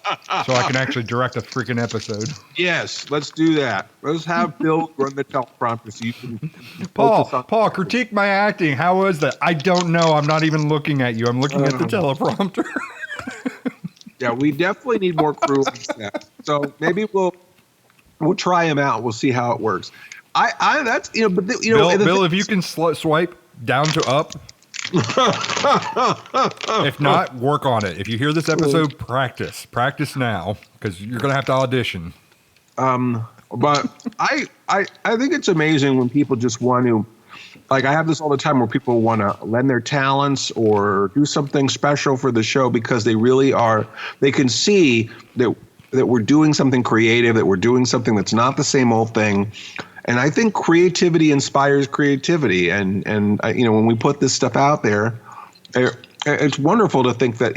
so I can actually direct a freaking episode. Yes, let's do that. Let's have Bill run the teleprompter so you can. Paul, critique my acting. How was that? I don't know. I'm not even looking at you. I'm looking at the teleprompter. Yeah, we definitely need more crew on set. So maybe we'll try him out. We'll see how it works. That's Bill, if you can swipe down to up. If not, work on it. If you hear this episode, practice now, because you're gonna have to audition. But I think it's amazing when people just want to, like, I have this all the time where people want to lend their talents or do something special for the show because they really are. They can see that that we're doing something creative, that we're doing something that's not the same old thing. And I think creativity inspires creativity. And when we put this stuff out there, it's wonderful to think that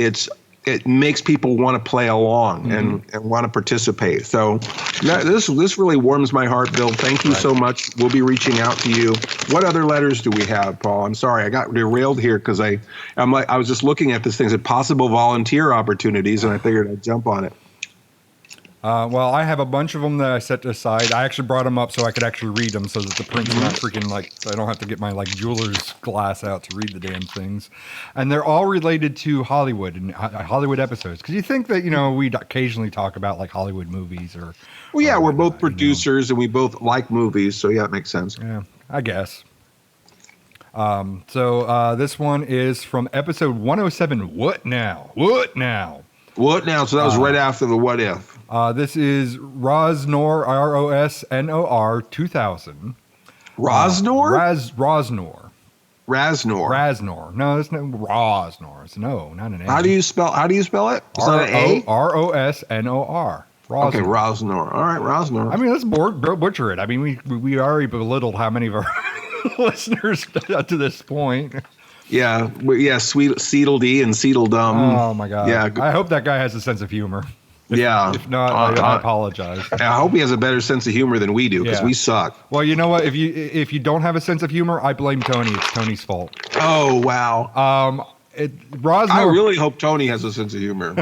it makes people want to play along and want to participate. So this really warms my heart, Bill. Thank you so much. We'll be reaching out to you. What other letters do we have, Paul? I'm sorry, I got derailed here because I was just looking at this thing at possible volunteer opportunities, and I figured I'd jump on it. Well, I have a bunch of them that I set aside. I actually brought them up so I could actually read them so that the print's not freaking I don't have to get my jeweler's glass out to read the damn things. And they're all related to Hollywood and Hollywood episodes. Because you think that, we'd occasionally talk about Hollywood movies or... Well, yeah, we're both producers and we both like movies. So yeah, it makes sense. Yeah, I guess. So this one is from episode 107, What Now? What Now? What Now? So that was right after the What If. This is Rosnor, Rosnor 2000. Rosnor? Rosnor. Rasnor. Rasnor. No, there's no Rosnor. It's not an A. How do you spell it? Is that an A? Rosnor. Rosnor. Okay, Rosnor. All right, Rosnor. I mean, let's butcher it. I mean, we already belittled how many of our listeners to this point. Yeah, sweet Seedledee and Seedledum. Oh my God. Yeah, I hope that guy has a sense of humor. If not, I apologize. I hope he has a better sense of humor than we do because we suck. Well, you know what? If you don't have a sense of humor, I blame Tony. It's Tony's fault. Oh wow. Rosnor, I really hope Tony has a sense of humor.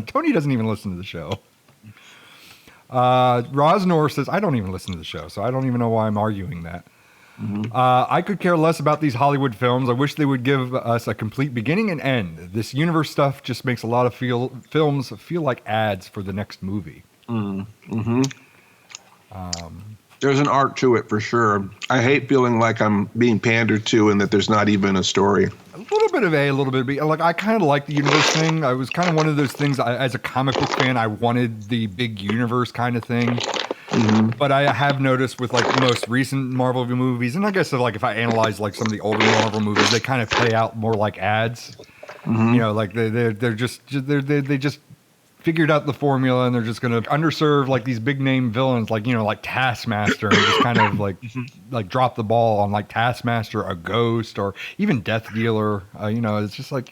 Tony doesn't even listen to the show. Rosnor says, I don't even listen to the show, so I don't even know why I'm arguing that. Mm-hmm. I could care less about these Hollywood films. I wish they would give us a complete beginning and end. This universe stuff just makes a lot of films feel like ads for the next movie. Mm-hmm. There's an art to it for sure. I hate feeling like I'm being pandered to and that there's not even a story. A little bit of A, a little bit of B. I kind of like the universe thing. I was kind of one of those things, as a comic book fan, I wanted the big universe kind of thing. Mm-hmm. But I have noticed with most recent Marvel movies, and I guess if I analyze some of the older Marvel movies, they kind of play out more like ads. Mm-hmm. They just figured out the formula and they're just going to underserve these big name villains like Taskmaster and just kind of drop the ball on Taskmaster, a Ghost, or even Death Dealer. It's just why?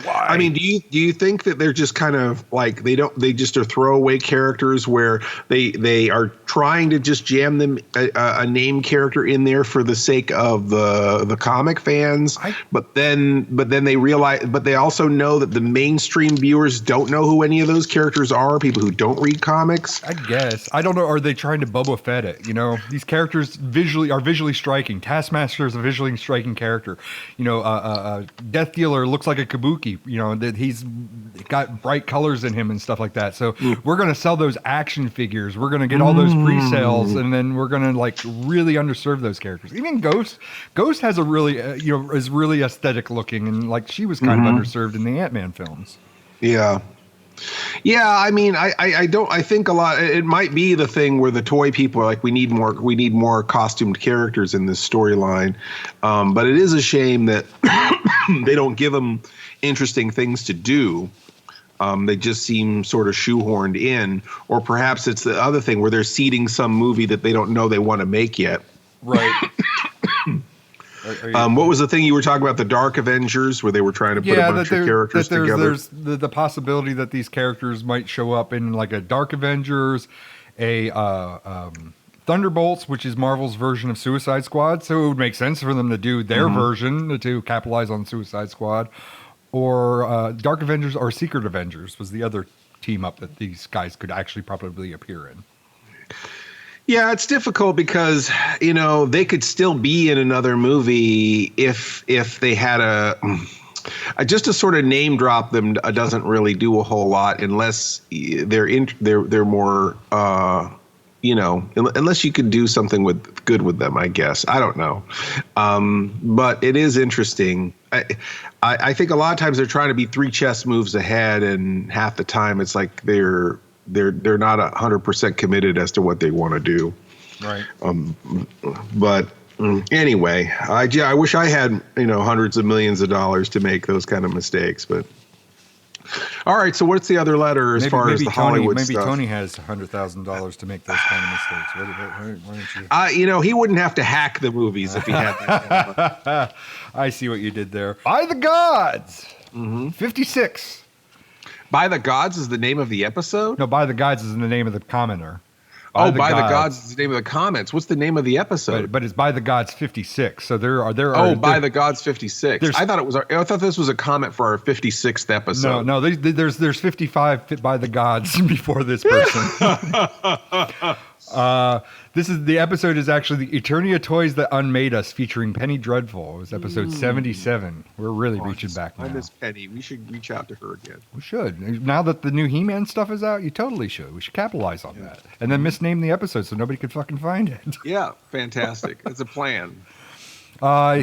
Why? I mean, do you think that they're just kind of they just are throwaway characters where they are trying to just jam them a name character in there for the sake of the comic fans, but then they realize, but they also know that the mainstream viewers don't know who any of those characters are, people who don't read comics. I guess. I don't know. Are they trying to Boba Fett it? These characters are visually striking. Taskmaster is a visually striking character. Death Dealer looks like a kabuki. That he's got bright colors in him and stuff like that. So we're going to sell those action figures. We're going to get all those pre-sales, and then we're going to really underserve those characters. Even Ghost has a really is really aesthetic looking, and she was kind of underserved in the Ant-Man films. Yeah. Yeah, I mean, I think a lot. It might be the thing where the toy people are we need more costumed characters in this storyline, but it is a shame that they don't give them interesting things to do. They just seem sort of shoehorned in, or perhaps it's the other thing where they're seeding some movie that they don't know they want to make yet. Right. What was the thing you were talking about? The Dark Avengers, where they were trying to put a bunch of characters together. There's the possibility that these characters might show up in a Dark Avengers, a Thunderbolts, which is Marvel's version of Suicide Squad. So it would make sense for them to do their version to capitalize on Suicide Squad. Or Dark Avengers or Secret Avengers was the other team up that these guys could actually probably appear in. Yeah, it's difficult because, they could still be in another movie if they had just to sort of name drop them doesn't really do a whole lot unless they're more unless you could do something good with them, I guess. I don't know. But it is interesting. I think a lot of times they're trying to be 3 chess moves ahead, and half the time it's they're not 100% committed as to what they want to do. Right. But anyway, I wish I had hundreds of millions of dollars to make those kind of mistakes, but All right, so what's the other letter as far as the Hollywood stuff? Maybe Tony has $100,000 to make those kind of mistakes. Why don't you? He wouldn't have to hack the movies if he had that. I see what you did there. By the Gods. 56. By the Gods is the name of the episode? No, By the Gods is the name of the commenter. By the Gods is the name of the comments. What's the name of the episode? But it's By the Gods 56. So there are. By the Gods 56. I thought this was a comment for our 56th episode. No. There's 55 By the Gods before this person. The episode is actually the Eternia Toys That Unmade Us, featuring Penny Dreadful. It was episode 77. We're really reaching back now. I miss Penny. We should reach out to her again. We should. Now that the new He-Man stuff is out, you totally should. We should capitalize on that. And then misname the episode so nobody could fucking find it. Yeah, fantastic. It's a plan.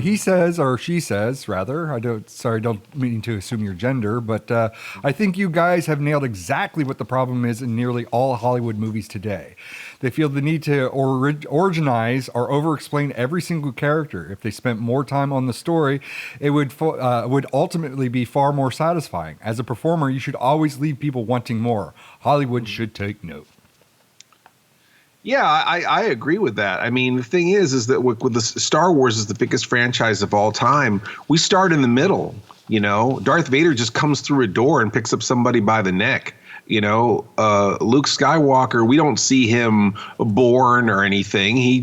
He says, or she says, rather. Don't mean to assume your gender, but I think you guys have nailed exactly what the problem is in nearly all Hollywood movies today. They feel the need to originize or over-explain every single character. If they spent more time on the story, it would ultimately be far more satisfying. As a performer, you should always leave people wanting more. Hollywood should take note. Yeah, I agree with that. I mean, the thing is that with the Star Wars is the biggest franchise of all time. We start in the middle. Darth Vader just comes through a door and picks up somebody by the neck. Luke Skywalker, we don't see him born or anything. He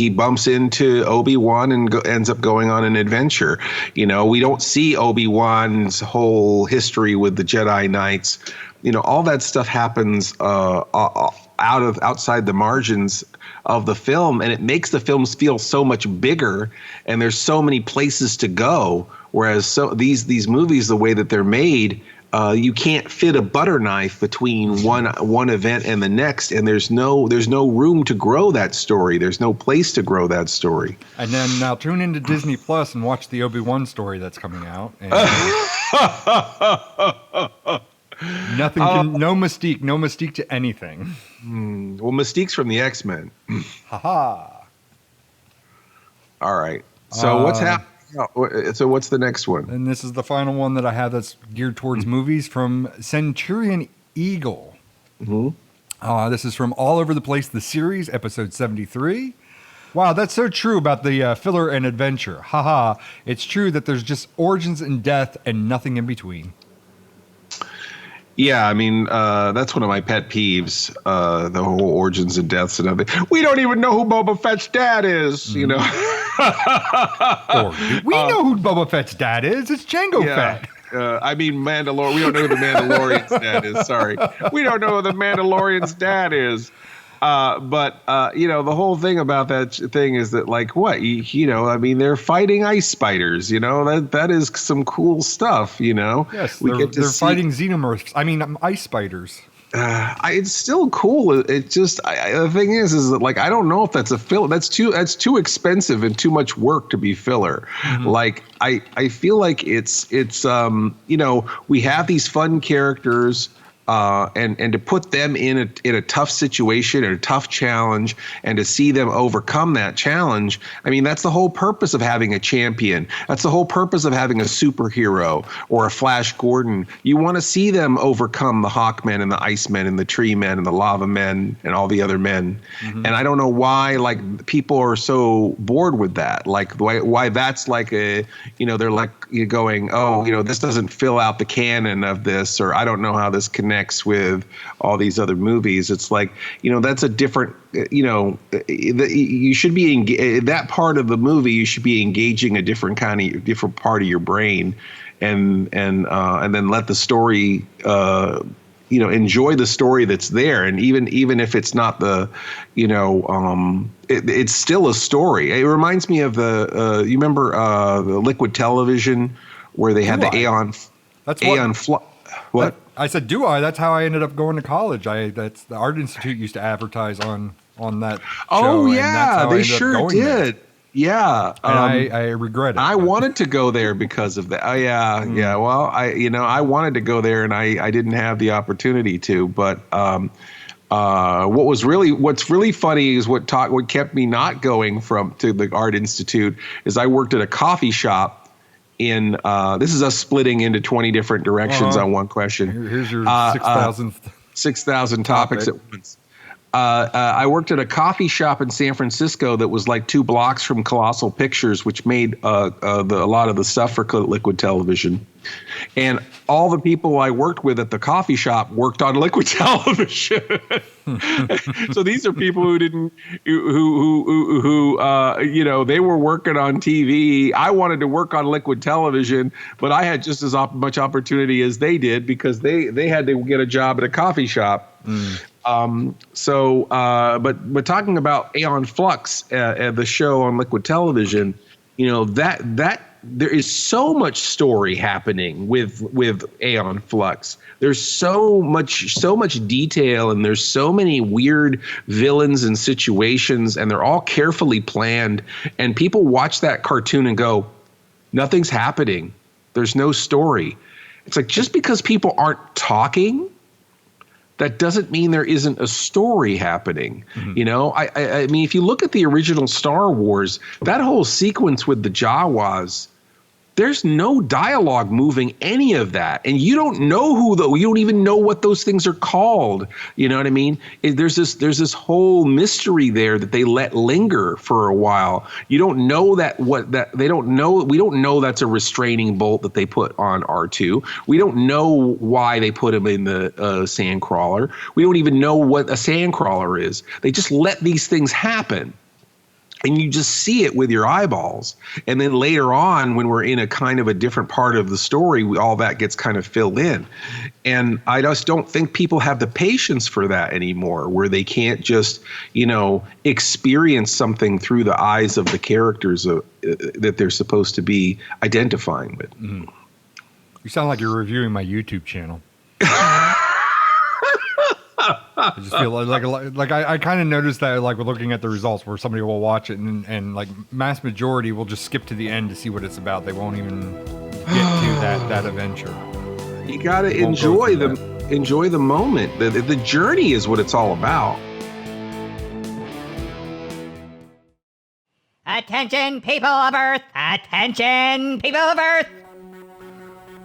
bumps into Obi-Wan and ends up going on an adventure. We don't see Obi-Wan's whole history with the Jedi Knights. All that stuff happens outside the margins of the film, and it makes the films feel so much bigger, and there's so many places to go. Whereas these movies, the way that they're made, you can't fit a butter knife between one event and the next, and there's no room to grow that story. There's no place to grow that story. And then now tune into Disney Plus and watch the Obi-Wan story that's coming out. And no mystique to anything. Well, Mystique's from the X-Men. Ha. All right. So what's happening? So what's the next one? And this is the final one that I have that's geared towards movies from Centurion Eagle. This is from All Over the Place, the series, episode 73. Wow, that's so true about the filler and adventure. Haha. It's true that there's just origins and death and nothing in between. Yeah, I mean, that's one of my pet peeves, the whole origins and deaths and everything. We don't even know who Boba Fett's dad is, We know who Boba Fett's dad is. It's Jango Fett. I mean, Mandalorian. We don't know who the Mandalorian's dad is. Sorry. We don't know who the Mandalorian's dad is. But the whole thing about that thing is that, like, what, I mean, they're fighting ice spiders, that is some cool stuff, Yes, they're fighting xenomorphs. I mean, ice spiders. It's still cool. It just, the thing is that, like, I don't know if that's a filler. That's too expensive and too much work to be filler. Like, I feel like it's we have these fun characters. And to put them in a tough situation, a tough challenge, and to see them overcome that challenge, I mean, that's the whole purpose of having a champion. That's the whole purpose of having a superhero or a Flash Gordon. You want to see them overcome the Hawkmen and the Icemen and the Tree Men and the Lava Men and all the other men. And I don't know why, like, people are so bored with that. Like, why that's like they're like going, this doesn't fill out the canon of this, or I don't know how this connects with all these other movies. It's like, that's a different, you should be that part of the movie. You should be engaging a different part of your brain, and then let the story, enjoy the story that's there. And even if it's not the, it's still a story. It reminds me of you remember the Liquid Television where they had the Aeon. That's what? I said, do I? That's how I ended up going to college. That's the Art Institute used to advertise on that show. Oh yeah, they sure did. There. Yeah, and I regret it. I wanted to go there because of that. Oh yeah, yeah. Well, I wanted to go there and I didn't have the opportunity to. But what's really funny is what kept me not going to the Art Institute is I worked at a coffee shop. in this is us splitting into 20 different directions on one question. Here's your 6,000 topics at once. I worked at a coffee shop in San Francisco that was like 2 blocks from Colossal Pictures, which made a lot of the stuff for Liquid Television. And all the people I worked with at the coffee shop worked on Liquid Television. So these are people who didn't, they were working on TV. I wanted to work on Liquid Television, but I had just as much opportunity as they did because they had to get a job at a coffee shop. But talking about Aeon Flux, the show on Liquid Television, that there is so much story happening with Aeon Flux. There's so much detail, and there's so many weird villains and situations, and they're all carefully planned. And people watch that cartoon and go, nothing's happening. There's no story. It's like, just because people aren't talking, that doesn't mean there isn't a story happening. I mean, if you look at the original Star Wars, that whole sequence with the Jawas, there's no dialogue moving any of that. And you don't know you don't even know what those things are called. You know what I mean? There's this whole mystery there that they let linger for a while. You don't know we don't know that's a restraining bolt that they put on R2. We don't know why they put him in the sandcrawler. We don't even know what a sandcrawler is. They just let these things happen. And you just see it with your eyeballs. And then later on, when we're in a kind of a different part of the story, all that gets kind of filled in. And I just don't think people have the patience for that anymore, where they can't just, experience something through the eyes of the characters that they're supposed to be identifying with. Mm. You sound like you're reviewing my YouTube channel. I just feel like I kind of noticed that, like, we're looking at the results where somebody will watch it and like mass majority will just skip to the end to see what it's about. They won't even get to that adventure. You got to enjoy the moment. The journey is what it's all about. Attention, people of Earth! Attention, people of Earth!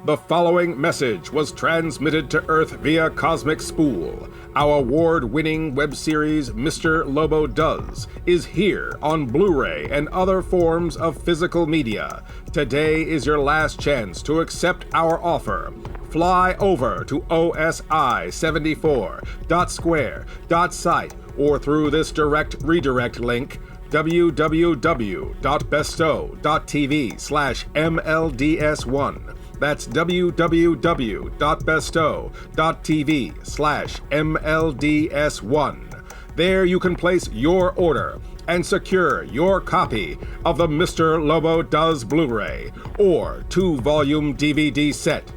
The following message was transmitted to Earth via Cosmic Spool. Our award-winning web series, Mr. Lobo Does, is here on Blu-ray and other forms of physical media. Today is your last chance to accept our offer. Fly over to osi74.square.site or through this direct redirect link, www.bestow.tv/MLDS1. That's www.bestow.tv/MLDS1. There you can place your order and secure your copy of the Mr. Lobo Does Blu-ray or 2-volume DVD set.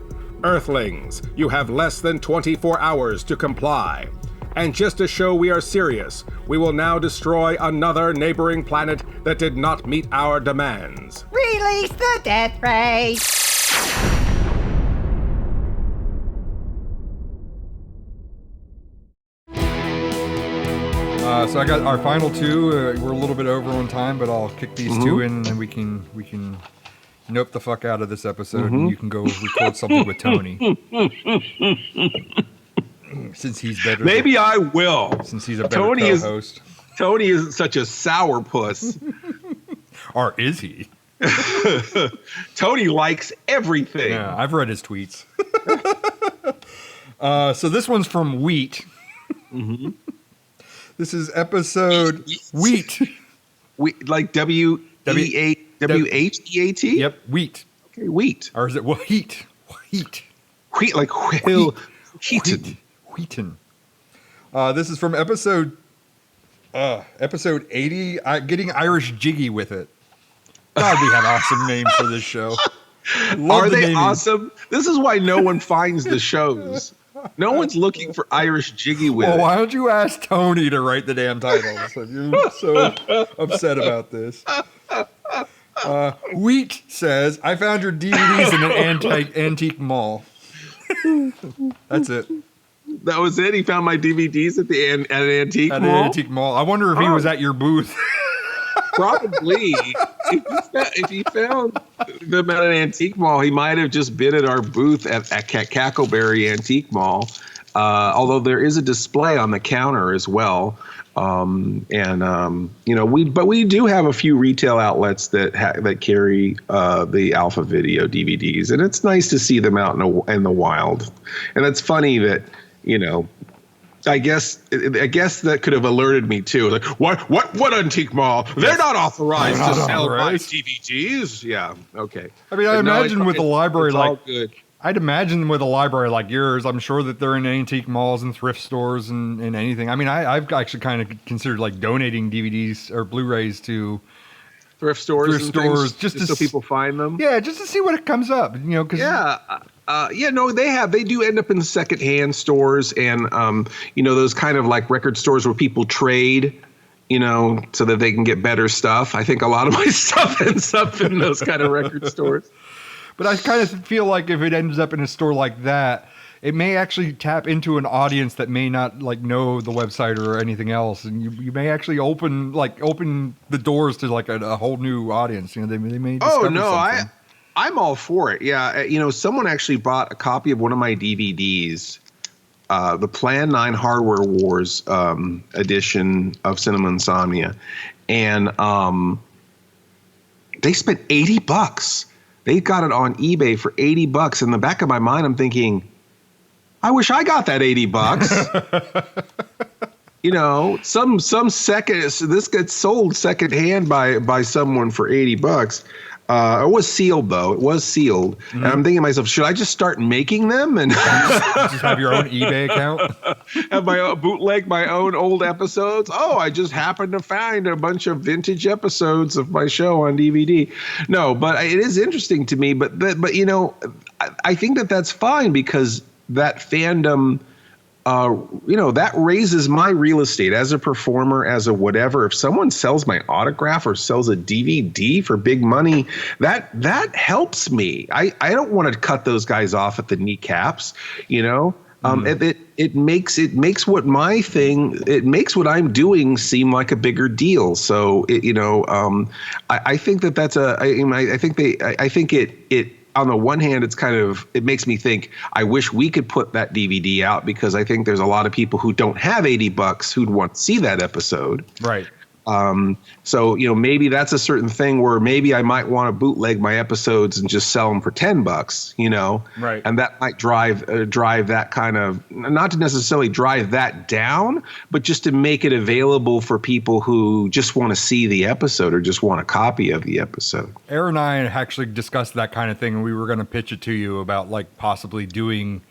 Earthlings, you have less than 24 hours to comply. And just to show we are serious, we will now destroy another neighboring planet that did not meet our demands. Release the death ray! So I got our final two. We're a little bit over on time, but I'll kick these two in, and then we can nope the fuck out of this episode, and you can go record something with Tony. Since he's better. Maybe I will. Since he's a better co-host. Tony isn't such a sourpuss. Or is he? Tony likes everything. Yeah, I've read his tweets. So this one's from Wheat. Mm-hmm. This is episode Wheat. Like W-H-E-A-T? Yep, Wheat. Okay, Wheat. Or is it Wheat? Wheat, like Wheaton. Wheaton. This is from episode 80, Getting Irish Jiggy with It. God, we have awesome names for this show. Are they awesome? This is why no one finds the shows. No one's looking for Irish Jiggy with it. Why don't you ask Tony to write the damn titles if you're so upset about this? Wheat says, I found your DVDs in an antique mall. That's it. That was it? He found my DVDs at an antique mall? At an antique mall. I wonder if he was at your booth. Probably. if he found them at an antique mall, he might have just been at our booth at Cackleberry Antique Mall. Although there is a display on the counter as well. We do have a few retail outlets that carry the Alpha Video DVDs, and it's nice to see them out in the wild. And it's funny that, I guess that could have alerted me too. Like, what antique mall? They're not authorized to sell my DVDs. Yeah, okay. I mean, I imagine with a library like. All good. I'd imagine with a library like yours, I'm sure that they're in antique malls and thrift stores and anything. I mean, I've actually kind of considered like donating DVDs or Blu-rays to thrift stores, just so people find them. Yeah, just to see what it comes up. They do end up in the secondhand stores and those kind of like record stores where people trade. So that they can get better stuff. I think a lot of my stuff ends up in those kind of record stores. But I kind of feel like if it ends up in a store like that, it may actually tap into an audience that may not like know the website or anything else, and you may actually open the doors to like a whole new audience. They may. Oh no, something. I'm all for it. Yeah, someone actually bought a copy of one of my DVDs, the Plan 9 Hardware Wars edition of Cinema Insomnia, and they spent $80. They got it on eBay for $80. In the back of my mind, I'm thinking, I wish I got that $80. Some second. This gets sold secondhand by someone for $80. It was sealed though. It was sealed, and I'm thinking to myself, should I just start making them and just have your own eBay account? Have my own bootleg my own old episodes? Oh, I just happened to find a bunch of vintage episodes of my show on DVD. No, but it is interesting to me. But I think that's fine because that fandom. That raises my real estate as a performer, as a whatever. If someone sells my autograph or sells a DVD for big money, that helps me. I don't want to cut those guys off at the kneecaps, It makes what what I'm doing seem like a bigger deal. So I think it on the one hand, it makes me think I wish we could put that DVD out because I think there's a lot of people who don't have $80 who'd want to see that episode. Right. So maybe that's a certain thing where maybe I might want to bootleg my episodes and just sell them for $10, right. And that might drive that kind of, not to necessarily drive that down, but just to make it available for people who just want to see the episode or just want a copy of the episode. Aaron and I actually discussed that kind of thing, and we were going to pitch it to you about like possibly doing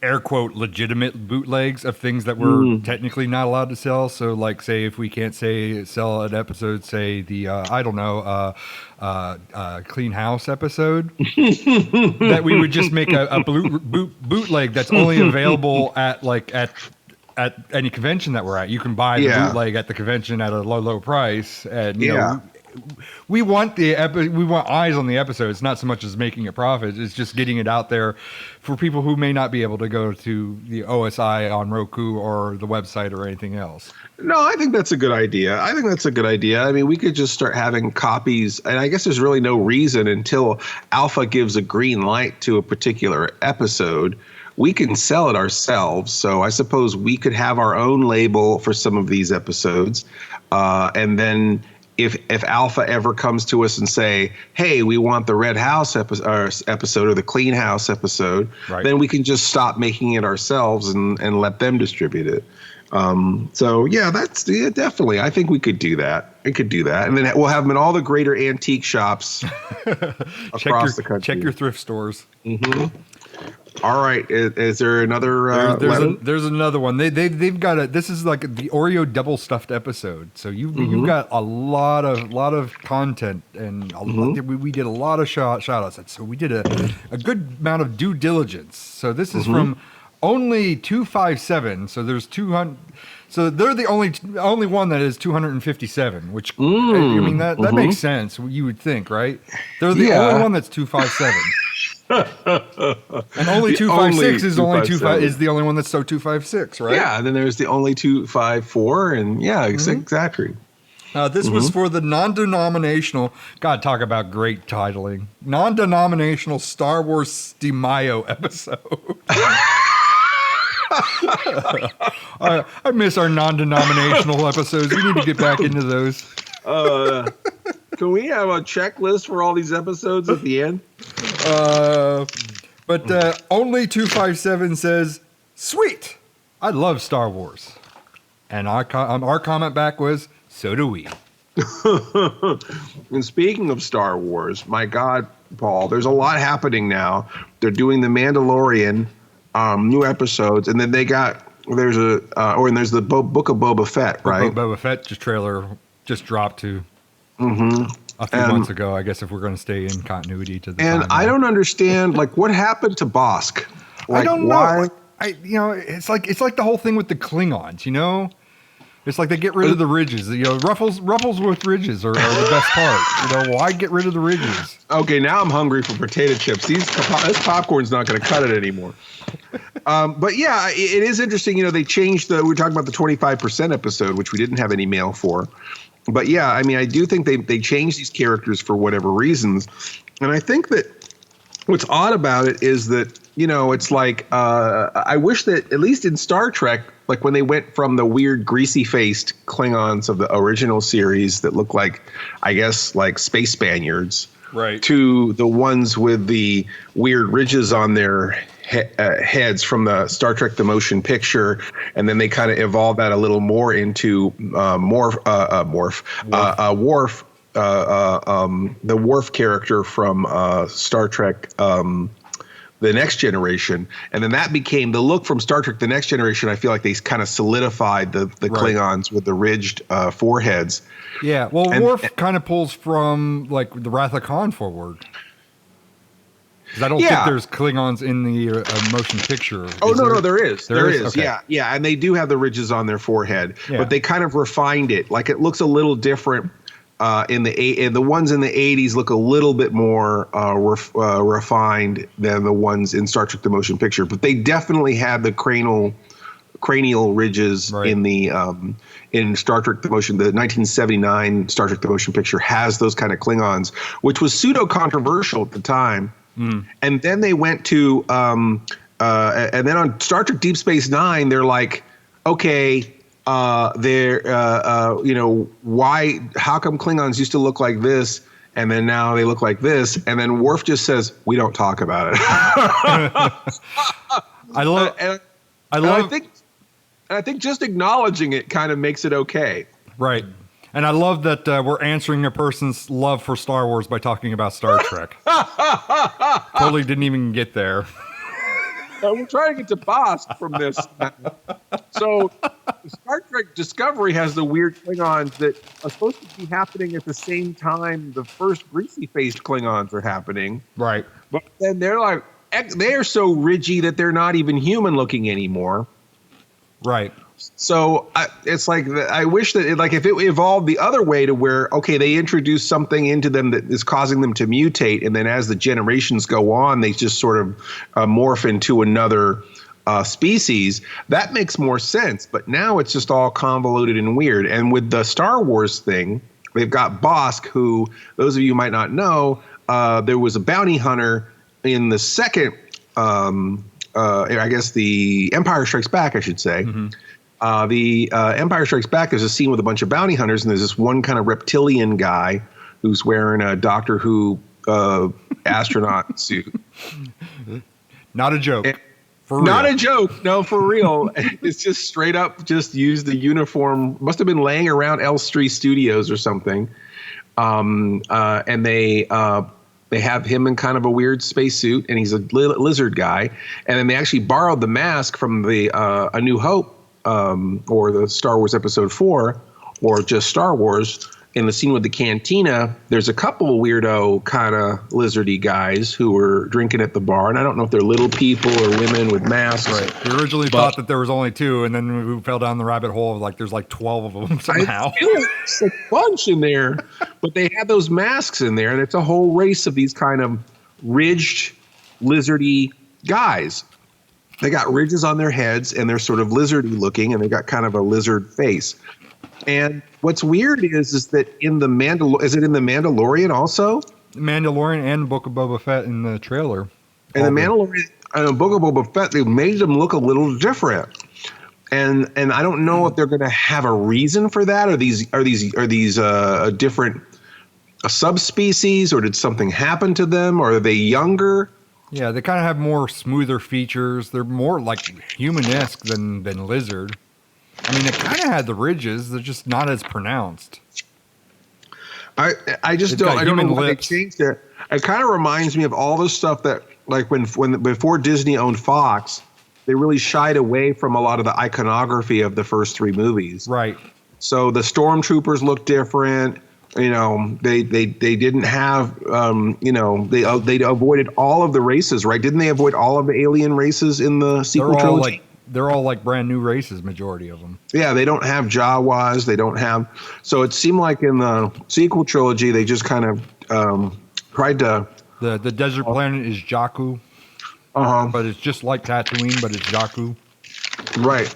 air quote legitimate bootlegs of things that we're technically not allowed to sell. So like, say if we can't sell an episode, say the Clean House episode, that we would just make a bootleg that's only available at any convention that we're at. You can buy the bootleg at the convention at a low price, and you know, we want eyes on the episode. It's not so much as making a profit. It's just getting it out there for people who may not be able to go to the OSI on Roku or the website or anything else. No, I think that's a good idea. I mean, we could just start having copies, and I guess there's really no reason until Alpha gives a green light to a particular episode. We can sell it ourselves. So I suppose we could have our own label for some of these episodes, and then if Alpha ever comes to us and say, hey, we want the Red House episode or the Clean House episode, then we can just stop making it ourselves and let them distribute it. So definitely. I think we could do that. And then we'll have them in all the greater antique shops across the country. Check your thrift stores. Mm-hmm. All right. Is there another? There's another one. They've got this is like the Oreo double stuffed episode. So you've got a lot of content, and we did a lot of shout outs. So we did a good amount of due diligence. So this is from only 257. So there's 200. So they're the only one that is 257, which I mean that makes sense. You would think, right? They're the only one that's 257. And only 256 is only 25 is the only one that's so 256, right? Yeah, and then there's the only 254, and exactly. This was for the non-denominational, God, talk about great titling, non-denominational Star Wars De Mayo episode. I miss our non-denominational episodes. We need to get back into those. Can we have a checklist for all these episodes at the end? But only 257 says, sweet, I love Star Wars. And our comment back was, so do we. And speaking of Star Wars, my God, Paul, there's a lot happening now. They're doing The Mandalorian, new episodes, and then there's the Book of Boba Fett, right? Boba Fett trailer just dropped to a few months ago, I guess, if we're going to stay in continuity to the And timeline. I don't understand, like, what happened to Bossk? Like, I don't why? know. It's like the whole thing with the Klingons, you know? It's like they get rid of the ridges. You know, ruffles with ridges are the best part. You know, why get rid of the ridges? Okay, now I'm hungry for potato chips. This popcorn's not going to cut it anymore. But yeah, it is interesting. You know, they changed we're talking about the 25% episode, which we didn't have any mail for. But yeah, I mean, I do think they changed these characters for whatever reasons. And I think that what's odd about it is that, you know, it's like I wish that at least in Star Trek, like when they went from the weird greasy-faced Klingons of the original series that look like, I guess, like space Spaniards, right, to the ones with the weird ridges on their heads from the Star Trek The Motion Picture, and then they kind of evolved that a little more into Worf, the Worf character from Star Trek The Next Generation, and then that became the look from Star Trek The Next Generation. I feel like they kind of solidified the Klingons with the ridged foreheads. Yeah, well, Worf kind of pulls from like the Wrath of Khan forward. Because I don't think there's Klingons in the motion picture. No, there is. There is. Okay. Yeah, and they do have the ridges on their forehead, but they kind of refined it. Like it looks a little different. The ones in the 80s look a little bit more refined than the ones in Star Trek: The Motion Picture, but they definitely had the cranial ridges in the in Star Trek: The 1979 Star Trek: The Motion Picture has those kind of Klingons, which was pseudo controversial at the time. And then they went to and then on Star Trek: Deep Space Nine, they're like, okay. How come Klingons used to look like this and then now they look like this? And then Worf just says, we don't talk about it. I think just acknowledging it kind of makes it okay. Right. And I love that we're answering a person's love for Star Wars by talking about Star Trek. Totally didn't even get there. We're trying to get to Bossk from this. So Star Trek Discovery has the weird Klingons that are supposed to be happening at the same time the first greasy-faced Klingons are happening. Right. But then they're so ridgy that they're not even human-looking anymore. Right. So it's like I wish that if it evolved the other way to where, okay, they introduce something into them that is causing them to mutate. And then as the generations go on, they just sort of morph into another species. That makes more sense. But now it's just all convoluted and weird. And with the Star Wars thing, they've got Bossk, who those of you might not know, there was a bounty hunter in the second, I guess the Empire Strikes Back, I should say. Mm-hmm. The Empire Strikes Back, there's a scene with a bunch of bounty hunters, and there's this one kind of reptilian guy who's wearing a Doctor Who astronaut suit. Not a joke. Not a joke. No, for real. It's just straight up just used the uniform. Must have been laying around Elstree Studios or something. And they have him in kind of a weird spacesuit, and he's a lizard guy. And then they actually borrowed the mask from the A New Hope, or the Star Wars Episode 4, or just Star Wars. In the scene with the cantina, there's a couple of weirdo kind of lizardy guys who were drinking at the bar. And I don't know if they're little people or women with masks. Right. We originally thought that there was only two, and then we fell down the rabbit hole of there's like 12 of them somehow. I feel like it's a bunch in there, but they had those masks in there, and it's a whole race of these kind of ridged, lizardy guys. They got ridges on their heads, and they're sort of lizardy looking, and they got kind of a lizard face. And what's weird is that in the is it in the Mandalorian also? Mandalorian and Book of Boba Fett in the trailer. And the Mandalorian and Book of Boba Fett, they made them look a little different. And I don't know if they're going to have a reason for that. Are these a different subspecies, or did something happen to them, or are they younger? Yeah, they kind of have more smoother features. They're more like human-esque than lizard. I mean, they kind of had the ridges. They're just not as pronounced. I just don't. I don't know why they changed it. It kind of reminds me of all the stuff that, like, before Disney owned Fox, they really shied away from a lot of the iconography of the first three movies. Right. So the stormtroopers look different. You know, they didn't have. They avoided all of the races, right? Didn't they avoid all of the alien races in the sequel trilogy? They're all like brand new races, majority of them. Yeah, they don't have Jawas. They don't have. So it seemed like in the sequel trilogy, they just kind of tried to. The desert planet is Jakku. But it's just like Tatooine, but it's Jakku. Right.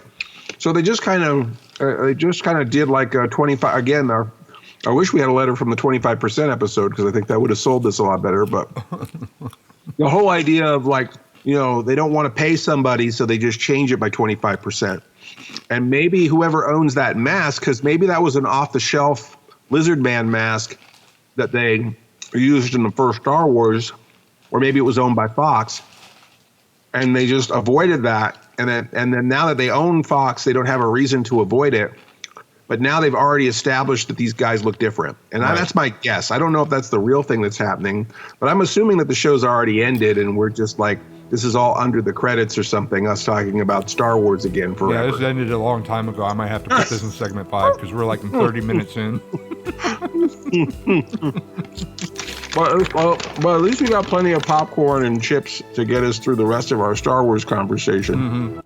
So they just kind of did like a 25 again. I wish we had a letter from the 25% episode, because I think that would have sold this a lot better. But the whole idea of, like, you know, they don't want to pay somebody, so they just change it by 25%. And maybe whoever owns that mask, because maybe that was an off-the-shelf Lizard Man mask that they used in the first Star Wars, or maybe it was owned by Fox, and they just avoided that. And then now that they own Fox, they don't have a reason to avoid it. But now they've already established that these guys look different. And that's my guess. I don't know if that's the real thing that's happening, but I'm assuming that the show's already ended and we're just like, this is all under the credits or something, us talking about Star Wars again forever. Yeah, this ended a long time ago. I might have to put this in segment 5 because we're like 30 minutes in. But at least we got plenty of popcorn and chips to get us through the rest of our Star Wars conversation.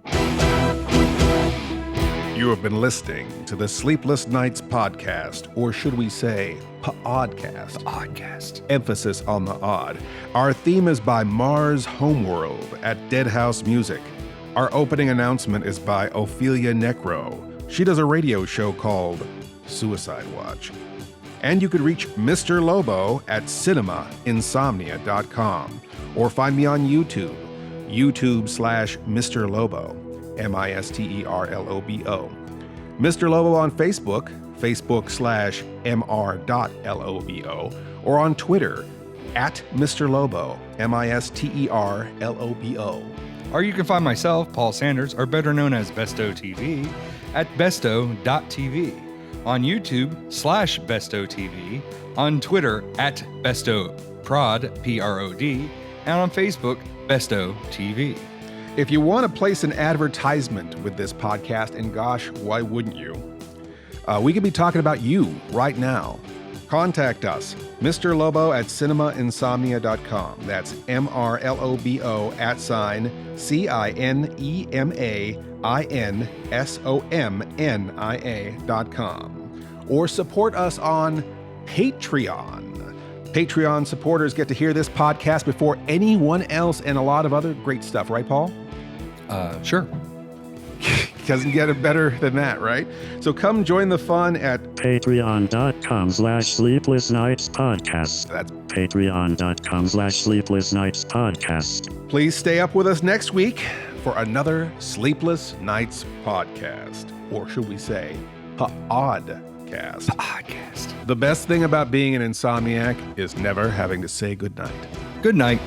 You have been listening to the Sleepless Nights podcast, or should we say pODDcast? pODDcast. Emphasis on the odd. Our theme is by Mars Homeworld at Deadhouse Music. Our opening announcement is by Ophelia Necro. She does a radio show called Suicide Watch. And you could reach Mr. Lobo at cinemainsomnia.com, or find me on YouTube, YouTube/Mr. Lobo. MISTERLOBO. Mr. Lobo on Facebook, Facebook/MR.LOBO, or on Twitter, at Mr. Lobo, MISTERLOBO. Or you can find myself, Paul Sanders, or better known as Bestow TV, at Bestow.tv, on YouTube /Bestow TV, on Twitter at Bestow Prod, PROD, and on Facebook, Bestow TV. If you want to place an advertisement with this podcast, and gosh, why wouldn't you? We could be talking about you right now. Contact us, Mr. Lobo at cinemainsomnia.com. That's MRLOBO @CINEMAINSOMNIA.com. Or support us on Patreon. Patreon supporters get to hear this podcast before anyone else, and a lot of other great stuff, right, Paul? Sure. Doesn't get it better than that, right? So come join the fun at patreon.com/Sleepless Nights Podcast. That's patreon.com/Sleepless Nights Podcast. Please stay up with us next week for another Sleepless Nights podcast. Or should we say, pODDcast. pODDcast. The best thing about being an insomniac is never having to say goodnight. Good night.